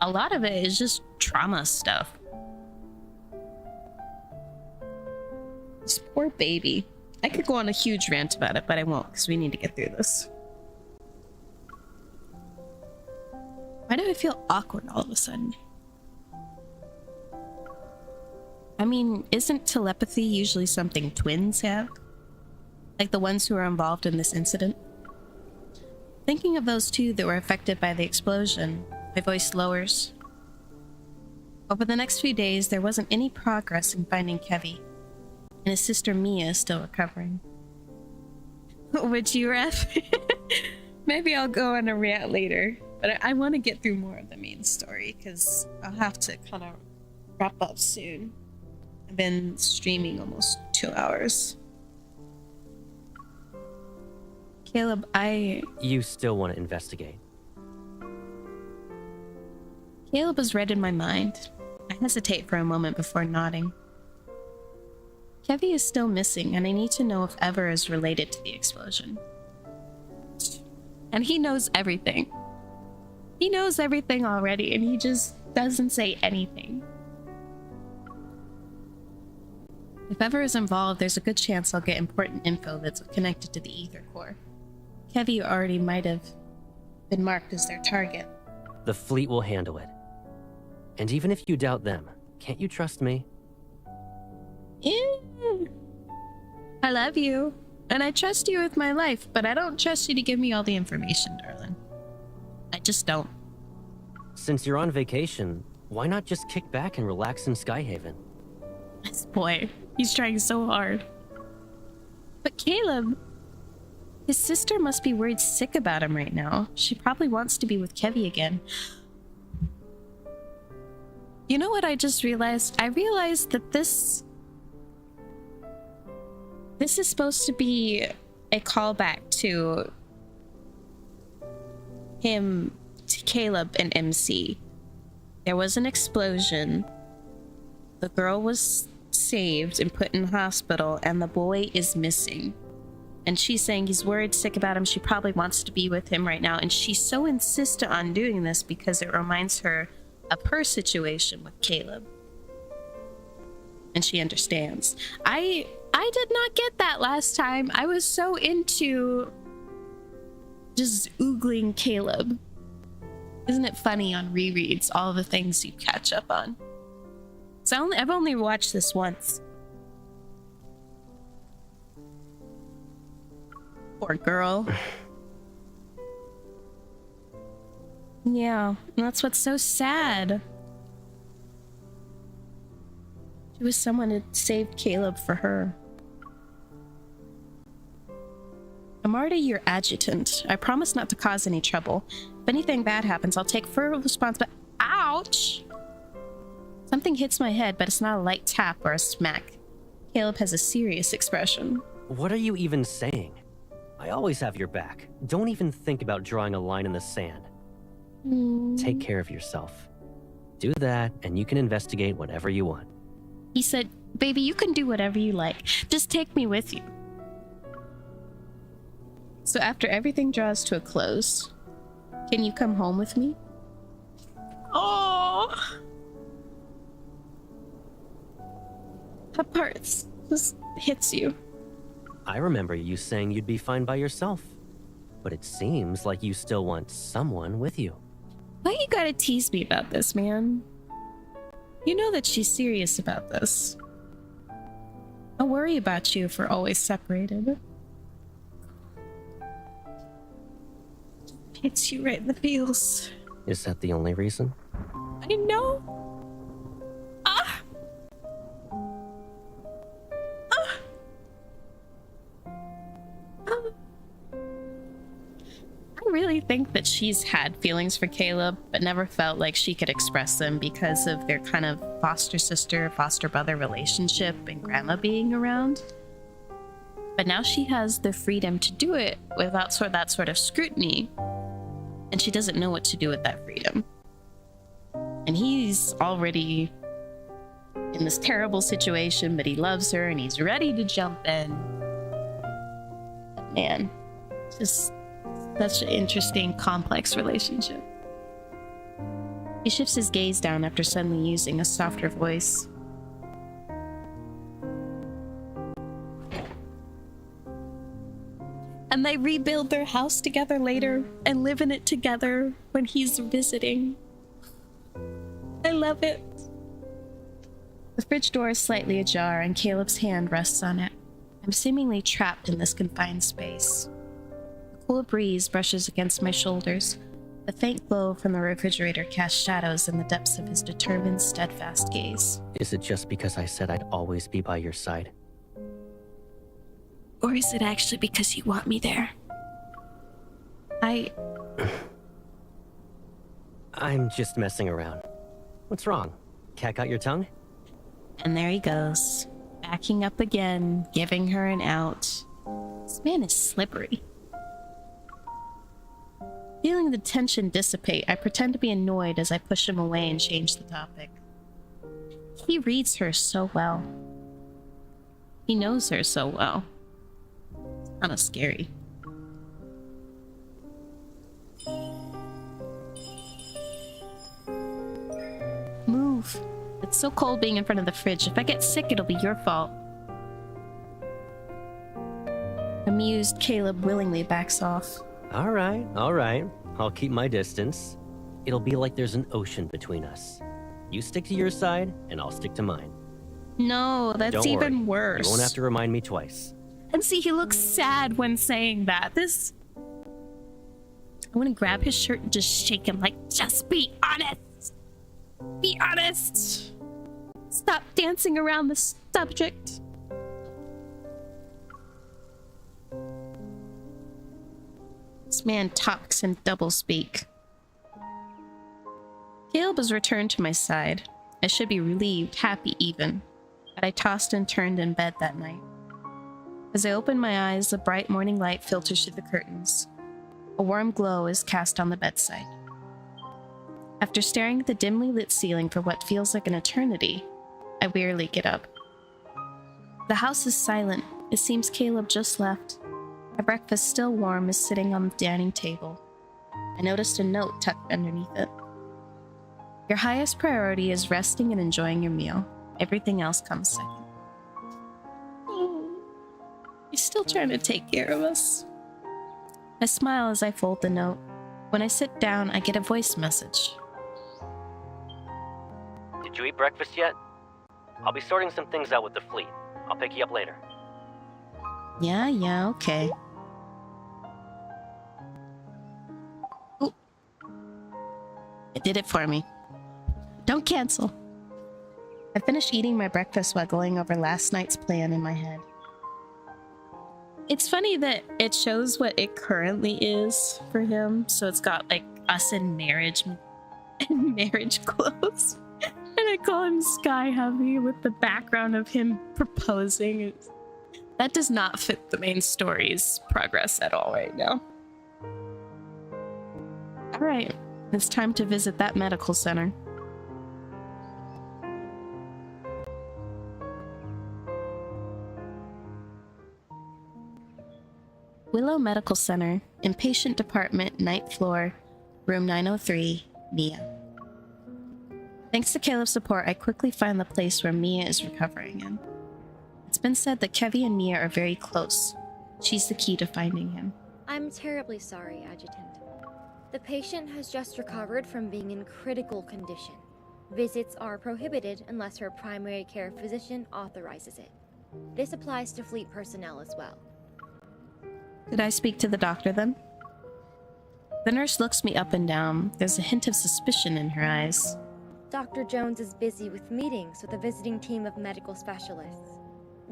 a lot of it is just trauma stuff. This poor baby. I could go on a huge rant about it, but I won't because we need to get through this. Why do I feel awkward all of a sudden? I mean, isn't telepathy usually something twins have? Like the ones who are involved in this incident? Thinking of those two that were affected by the explosion, my voice lowers. Over the next few days, there wasn't any progress in finding Kevy, and his sister Mia is still recovering. Would you, Ref? Maybe I'll go on a rant later, but I want to get through more of the main story, because I'll have to kind of wrap up soon. I've been streaming almost 2 hours. Caleb, You still want to investigate? Caleb has read in my mind. I hesitate for a moment before nodding. Kevy is still missing, and I need to know if Ever is related to the explosion. And he knows everything. He knows everything already, and he just doesn't say anything. If Ever is involved, there's a good chance I'll get important info that's connected to the Ether Core. Kevy already might have been marked as their target. The fleet will handle it. And even if you doubt them, can't you trust me? I love you, and I trust you with my life, but I don't trust you to give me all the information, darling. I just don't. Since you're on vacation, why not just kick back and relax in Skyhaven? This boy, he's trying so hard. But Caleb, his sister must be worried sick about him right now. She probably wants to be with Kevy again. You know what I just realized? I realized that this is supposed to be a callback to him, to Caleb and MC. There was an explosion. The girl was saved and put in hospital, and the boy is missing. And she's saying he's worried sick about him. She probably wants to be with him right now. And she's so insistent on doing this because it reminds her of her situation with Caleb. And she understands. I did not get that last time. I was so into just oogling Caleb. Isn't it funny on rereads, all the things you catch up on? So I've only watched this once. Poor girl. Yeah, and that's what's so sad. She was someone who saved Caleb for her. I'm already your adjutant. I promise not to cause any trouble. If anything bad happens, I'll take full responsibility. Ouch! Something hits my head, but it's not a light tap or a smack. Caleb has a serious expression. What are you even saying? I always have your back. Don't even think about drawing a line in the sand. Take care of yourself. Do that, and you can investigate whatever you want. He said, baby, you can do whatever you like. Just take me with you. So after everything draws to a close, can you come home with me? Oh! That part just hits you. I remember you saying you'd be fine by yourself. But it seems like you still want someone with you. Why you gotta tease me about this, man? You know that she's serious about this. I worry about you if we're always separated. Hits you right in the feels. Is that the only reason? I know. I really think that she's had feelings for Caleb, but never felt like she could express them because of their kind of foster sister, foster brother relationship and grandma being around. But now she has the freedom to do it without that sort of scrutiny. And she doesn't know what to do with that freedom. And he's already in this terrible situation, but he loves her and he's ready to jump in. But man, just such an interesting, complex relationship. He shifts his gaze down after suddenly using a softer voice. And they rebuild their house together later and live in it together when he's visiting. I love it. The fridge door is slightly ajar and Caleb's hand rests on it. I'm seemingly trapped in this confined space. A cool breeze brushes against my shoulders. The faint glow from the refrigerator casts shadows in the depths of his determined, steadfast gaze. Is it just because I said I'd always be by your side? Or is it actually because you want me there? I'm just messing around. What's wrong? Cat got your tongue? And there he goes, backing up again, giving her an out. This man is slippery. Letting the tension dissipate, I pretend to be annoyed as I push him away and change the topic. He reads her so well. He knows her so well. It's kind of scary. Move. It's so cold being in front of the fridge. If I get sick, it'll be your fault. Amused, Caleb willingly backs off. All right. I'll keep my distance. It'll be like there's an ocean between us. You stick to your side, and I'll stick to mine. No, that's Don't even worry. worse. You won't have to remind me twice. And see, he looks sad when saying that. I want to grab his shirt and just shake him like, just be honest. Be honest. Stop dancing around the subject. This man talks in doublespeak. Caleb has returned to my side. I should be relieved, happy even, but I tossed and turned in bed that night. As I open my eyes, the bright morning light filters through the curtains. A warm glow is cast on the bedside. After staring at the dimly lit ceiling for what feels like an eternity, I wearily get up. The house is silent. It seems Caleb just left. My breakfast, still warm, is sitting on the dining table. I noticed a note tucked underneath it. Your highest priority is resting and enjoying your meal. Everything else comes second. He's still trying to take care of us. I smile as I fold the note. When I sit down, I get a voice message. Did you eat breakfast yet? I'll be sorting some things out with the fleet. I'll pick you up later. Yeah, okay. Ooh. It did it for me. Don't cancel. I finished eating my breakfast while going over last night's plan in my head. It's funny that it shows what it currently is for him. So it's got like us in marriage clothes. And I call him Sky Heavy with the background of him proposing. That does not fit the main story's progress at all right now. Alright, it's time to visit that medical center. Willow Medical Center, Inpatient Department, Ninth Floor, Room 903, Mia. Thanks to Caleb's support, I quickly find the place where Mia is recovering in. It's been said that Kevy and Mia are very close. She's the key to finding him. I'm terribly sorry, Adjutant. The patient has just recovered from being in critical condition. Visits are prohibited unless her primary care physician authorizes it. This applies to fleet personnel as well. Could I speak to the doctor then? The nurse looks me up and down. There's a hint of suspicion in her eyes. Dr. Jones is busy with meetings with a visiting team of medical specialists.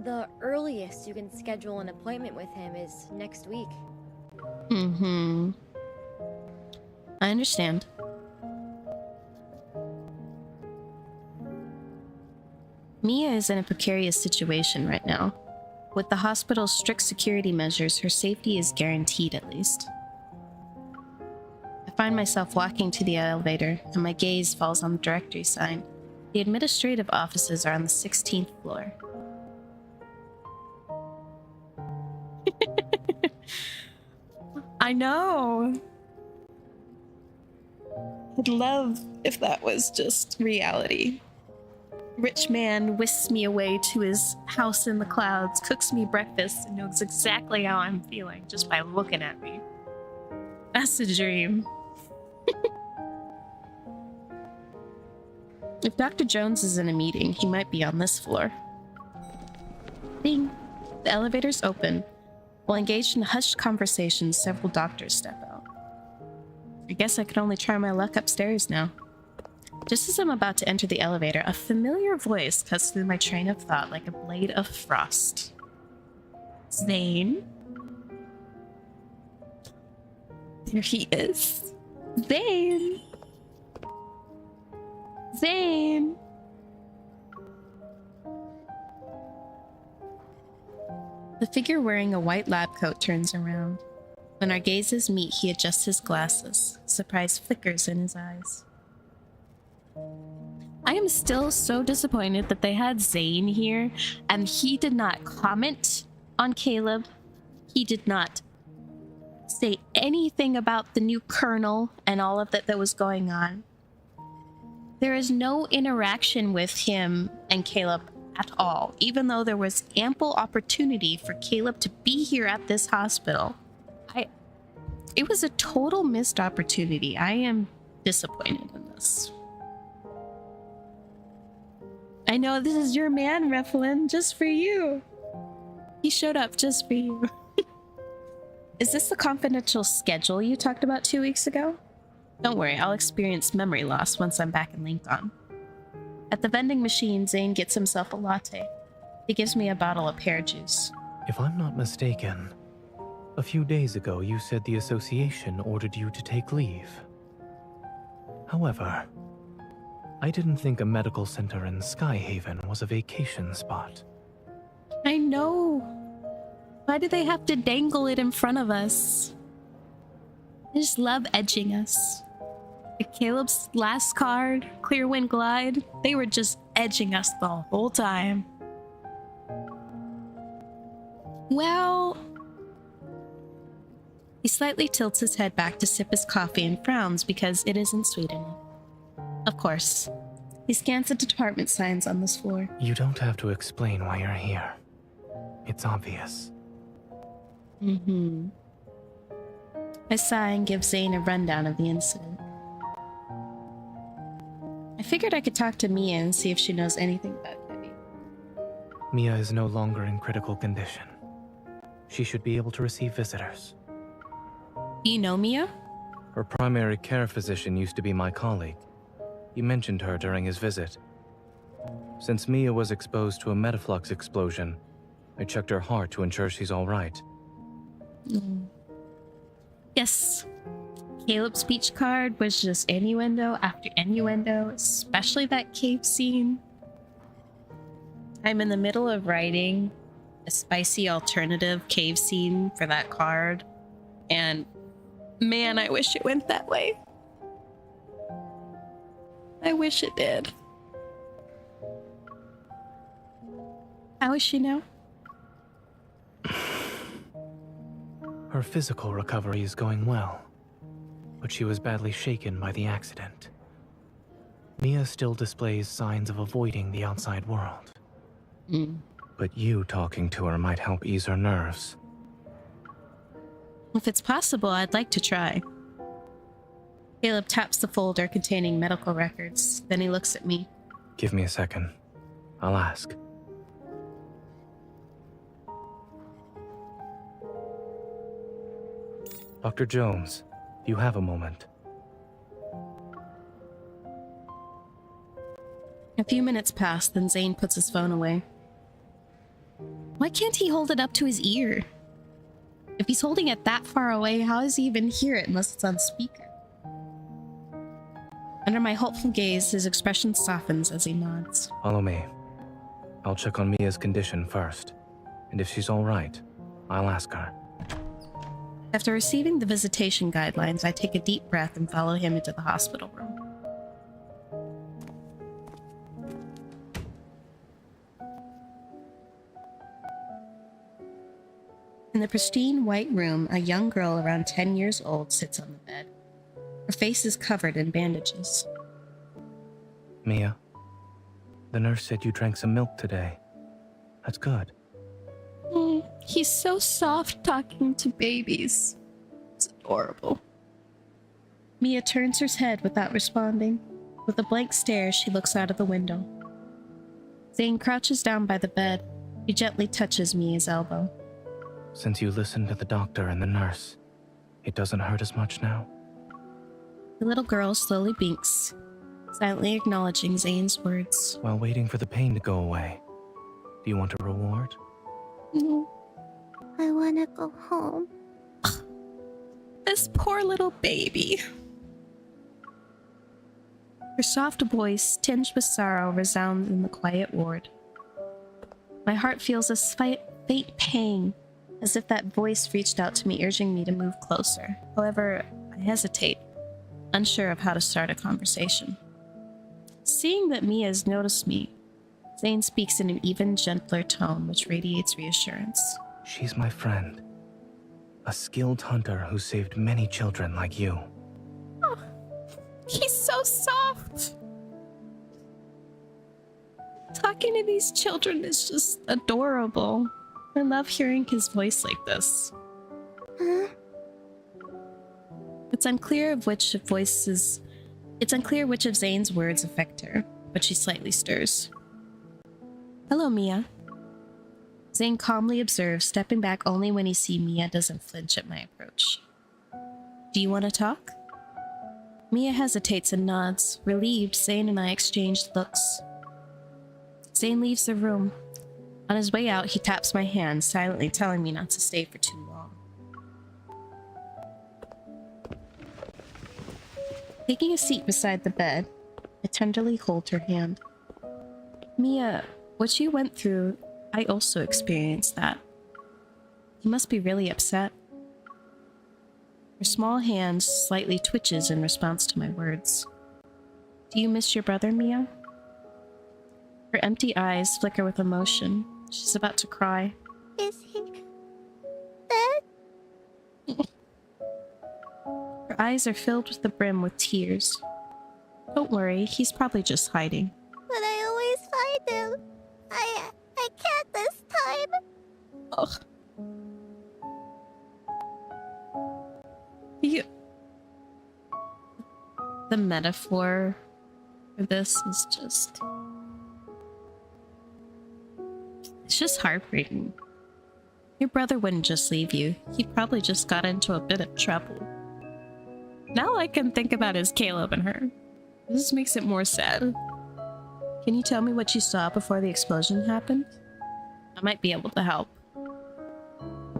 The earliest you can schedule an appointment with him is next week. I understand. Mia is in a precarious situation right now. With the hospital's strict security measures, her safety is guaranteed at least. I find myself walking to the elevator, and my gaze falls on the directory sign. The administrative offices are on the 16th floor. I know. I'd love if that was just reality. Rich man whisks me away to his house in the clouds, cooks me breakfast, and knows exactly how I'm feeling just by looking at me. That's a dream. If Dr. Jones is in a meeting, he might be on this floor. Ding. The elevator's open. While engaged in hushed conversations, several doctors step out. I guess I could only try my luck upstairs now. Just as I'm about to enter the elevator, a familiar voice cuts through my train of thought like a blade of frost. Zane? There he is. Zane! Zane! The figure wearing a white lab coat turns around. When our gazes meet, he adjusts his glasses. Surprise flickers in his eyes. I am still so disappointed that they had Zane here and he did not comment on Caleb. He did not say anything about the new colonel and all of that was going on. There is no interaction with him and Caleb at all, even though there was ample opportunity for Caleb to be here at this hospital. It was a total missed opportunity. I am disappointed in this. I know this is your man, Reflin, just for you. He showed up just for you. Is this the confidential schedule you talked about 2 weeks ago? Don't worry, I'll experience memory loss once I'm back in Lincoln. At the vending machine, Zane gets himself a latte. He gives me a bottle of pear juice. If I'm not mistaken, a few days ago you said the association ordered you to take leave. However, I didn't think a medical center in Skyhaven was a vacation spot. I know. Why do they have to dangle it in front of us? They just love edging us. Like Caleb's last card, Clearwind Glide, they were just edging us the whole time. Well... He slightly tilts his head back to sip his coffee and frowns because it isn't sweet enough. Of course. He scans the department signs on this floor. You don't have to explain why you're here. It's obvious. Mm-hmm. I sigh and give Zane a rundown of the incident. I figured I could talk to Mia and see if she knows anything about Debbie. Mia is no longer in critical condition. She should be able to receive visitors. Do you know Mia? Her primary care physician used to be my colleague. He mentioned her during his visit. Since Mia was exposed to a metaflux explosion, I checked her heart to ensure she's all right. Yes. Caleb's speech card was just innuendo after innuendo, especially that cave scene. I'm in the middle of writing a spicy alternative cave scene for that card, and man, I wish it went that way. I wish it did. How is she now? Her physical recovery is going well, but she was badly shaken by the accident. Mia still displays signs of avoiding the outside world. But you talking to her might help ease her nerves. If it's possible, I'd like to try. Caleb taps the folder containing medical records, then he looks at me. Give me a second. I'll ask. Dr. Jones, do you have a moment? A few minutes pass, then Zane puts his phone away. Why can't he hold it up to his ear? If he's holding it that far away, how does he even hear it unless it's on speaker? Under my hopeful gaze, his expression softens as he nods. Follow me. I'll check on Mia's condition first, and if she's all right, I'll ask her. After receiving the visitation guidelines, I take a deep breath and follow him into the hospital room. In the pristine white room, a young girl around 10 years old sits on the bed. Her face is covered in bandages. Mia, the nurse said you drank some milk today. That's good. He's so soft talking to babies. It's adorable. Mia turns her head without responding. With a blank stare, she looks out of the window. Zane crouches down by the bed. He gently touches Mia's elbow. Since you listened to the doctor and the nurse, it doesn't hurt as much now? The little girl slowly blinks, silently acknowledging Zane's words. While waiting for the pain to go away, do you want a reward? No. I want to go home. This poor little baby. Her soft voice, tinged with sorrow, resounds in the quiet ward. My heart feels a faint pang as if that voice reached out to me, urging me to move closer. However, I hesitate, unsure of how to start a conversation. Seeing that Mia has noticed me, Zane speaks in an even gentler tone, which radiates reassurance. She's my friend. A skilled hunter who saved many children like you. Oh, he's so soft. Talking to these children is just adorable. I love hearing his voice like this. Huh? It's unclear which of Zane's words affect her, but she slightly stirs. Hello, Mia. Zane calmly observes, stepping back only when he sees Mia doesn't flinch at my approach. Do you want to talk? Mia hesitates and nods. Relieved, Zane and I exchange looks. Zane leaves the room. On his way out, he taps my hand, silently telling me not to stay for too long. Taking a seat beside the bed, I tenderly hold her hand. Mia, what you went through, I also experienced that. You must be really upset. Her small hand slightly twitches in response to my words. Do you miss your brother, Mia? Her empty eyes flicker with emotion. She's about to cry. Is he dead? Her eyes are filled with the brim with tears. Don't worry, he's probably just hiding. But I always find him. I can't this time. Ugh. The metaphor for this is just... It's just heartbreaking. Your brother wouldn't just leave you. He probably just got into a bit of trouble. Now I can think about his Caleb and her. This makes it more sad. Can you tell me what you saw before the explosion happened? I might be able to help.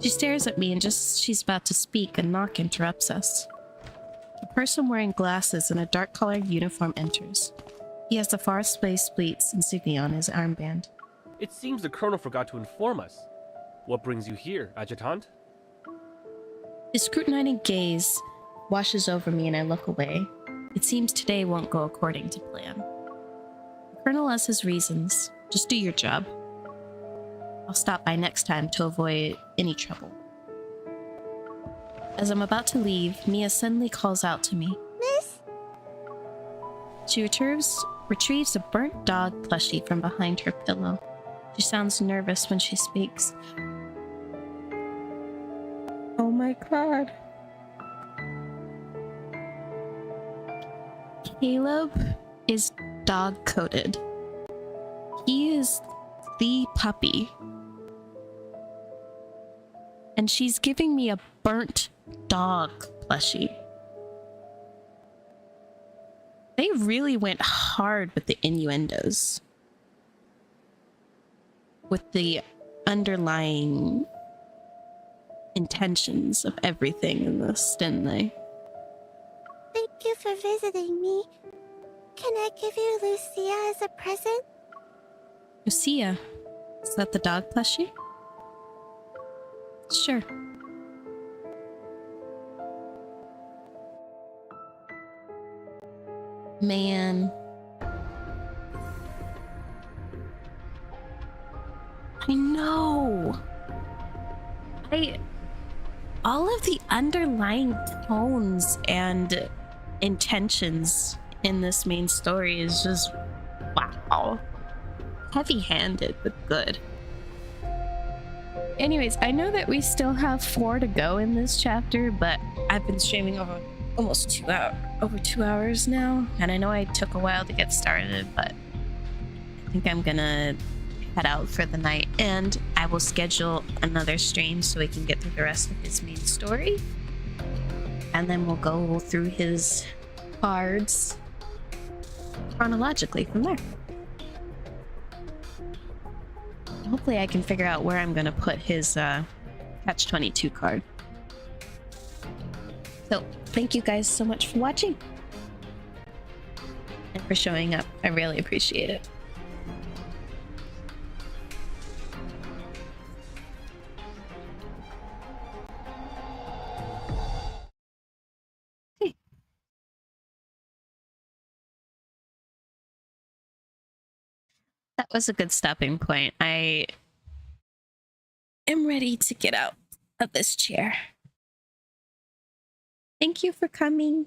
She stares at me and just she's about to speak, a knock interrupts us. A person wearing glasses and a dark-colored uniform enters. He has the Far Space Fleet's insignia on his armband. It seems the Colonel forgot to inform us. What brings you here, Adjutant? His scrutinizing gaze washes over me and I look away. It seems today won't go according to plan. The Colonel has his reasons. Just do your job. I'll stop by next time to avoid any trouble. As I'm about to leave, Mia suddenly calls out to me. Miss? She retrieves a burnt dog plushie from behind her pillow. She sounds nervous when she speaks. Oh my god. Caleb is dog-coated. He is the puppy. And she's giving me a burnt dog plushie. They really went hard with the innuendos. With the underlying intentions of everything in this, didn't they? Thank you for visiting me. Can I give you Lucia as a present? Lucia? Is that the dog plushie? Sure. Man. I know. All of the underlying tones and intentions in this main story is just wow. Heavy-handed, but good. Anyways, I know that we still have 4 to go in this chapter, but I've been streaming over almost 2 hours now, and I know I took a while to get started, but I think I'm gonna head out for the night, and I will schedule another stream so we can get through the rest of his main story, and then we'll go through his cards chronologically from there. Hopefully I can figure out where I'm gonna put his Catch-22 card. So, thank you guys so much for watching and for showing up. I really appreciate it. That was a good stopping point. I am ready to get out of this chair. Thank you for coming.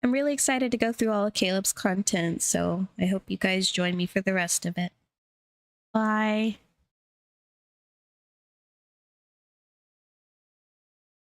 I'm really excited to go through all of Caleb's content, so I hope you guys join me for the rest of it. Bye.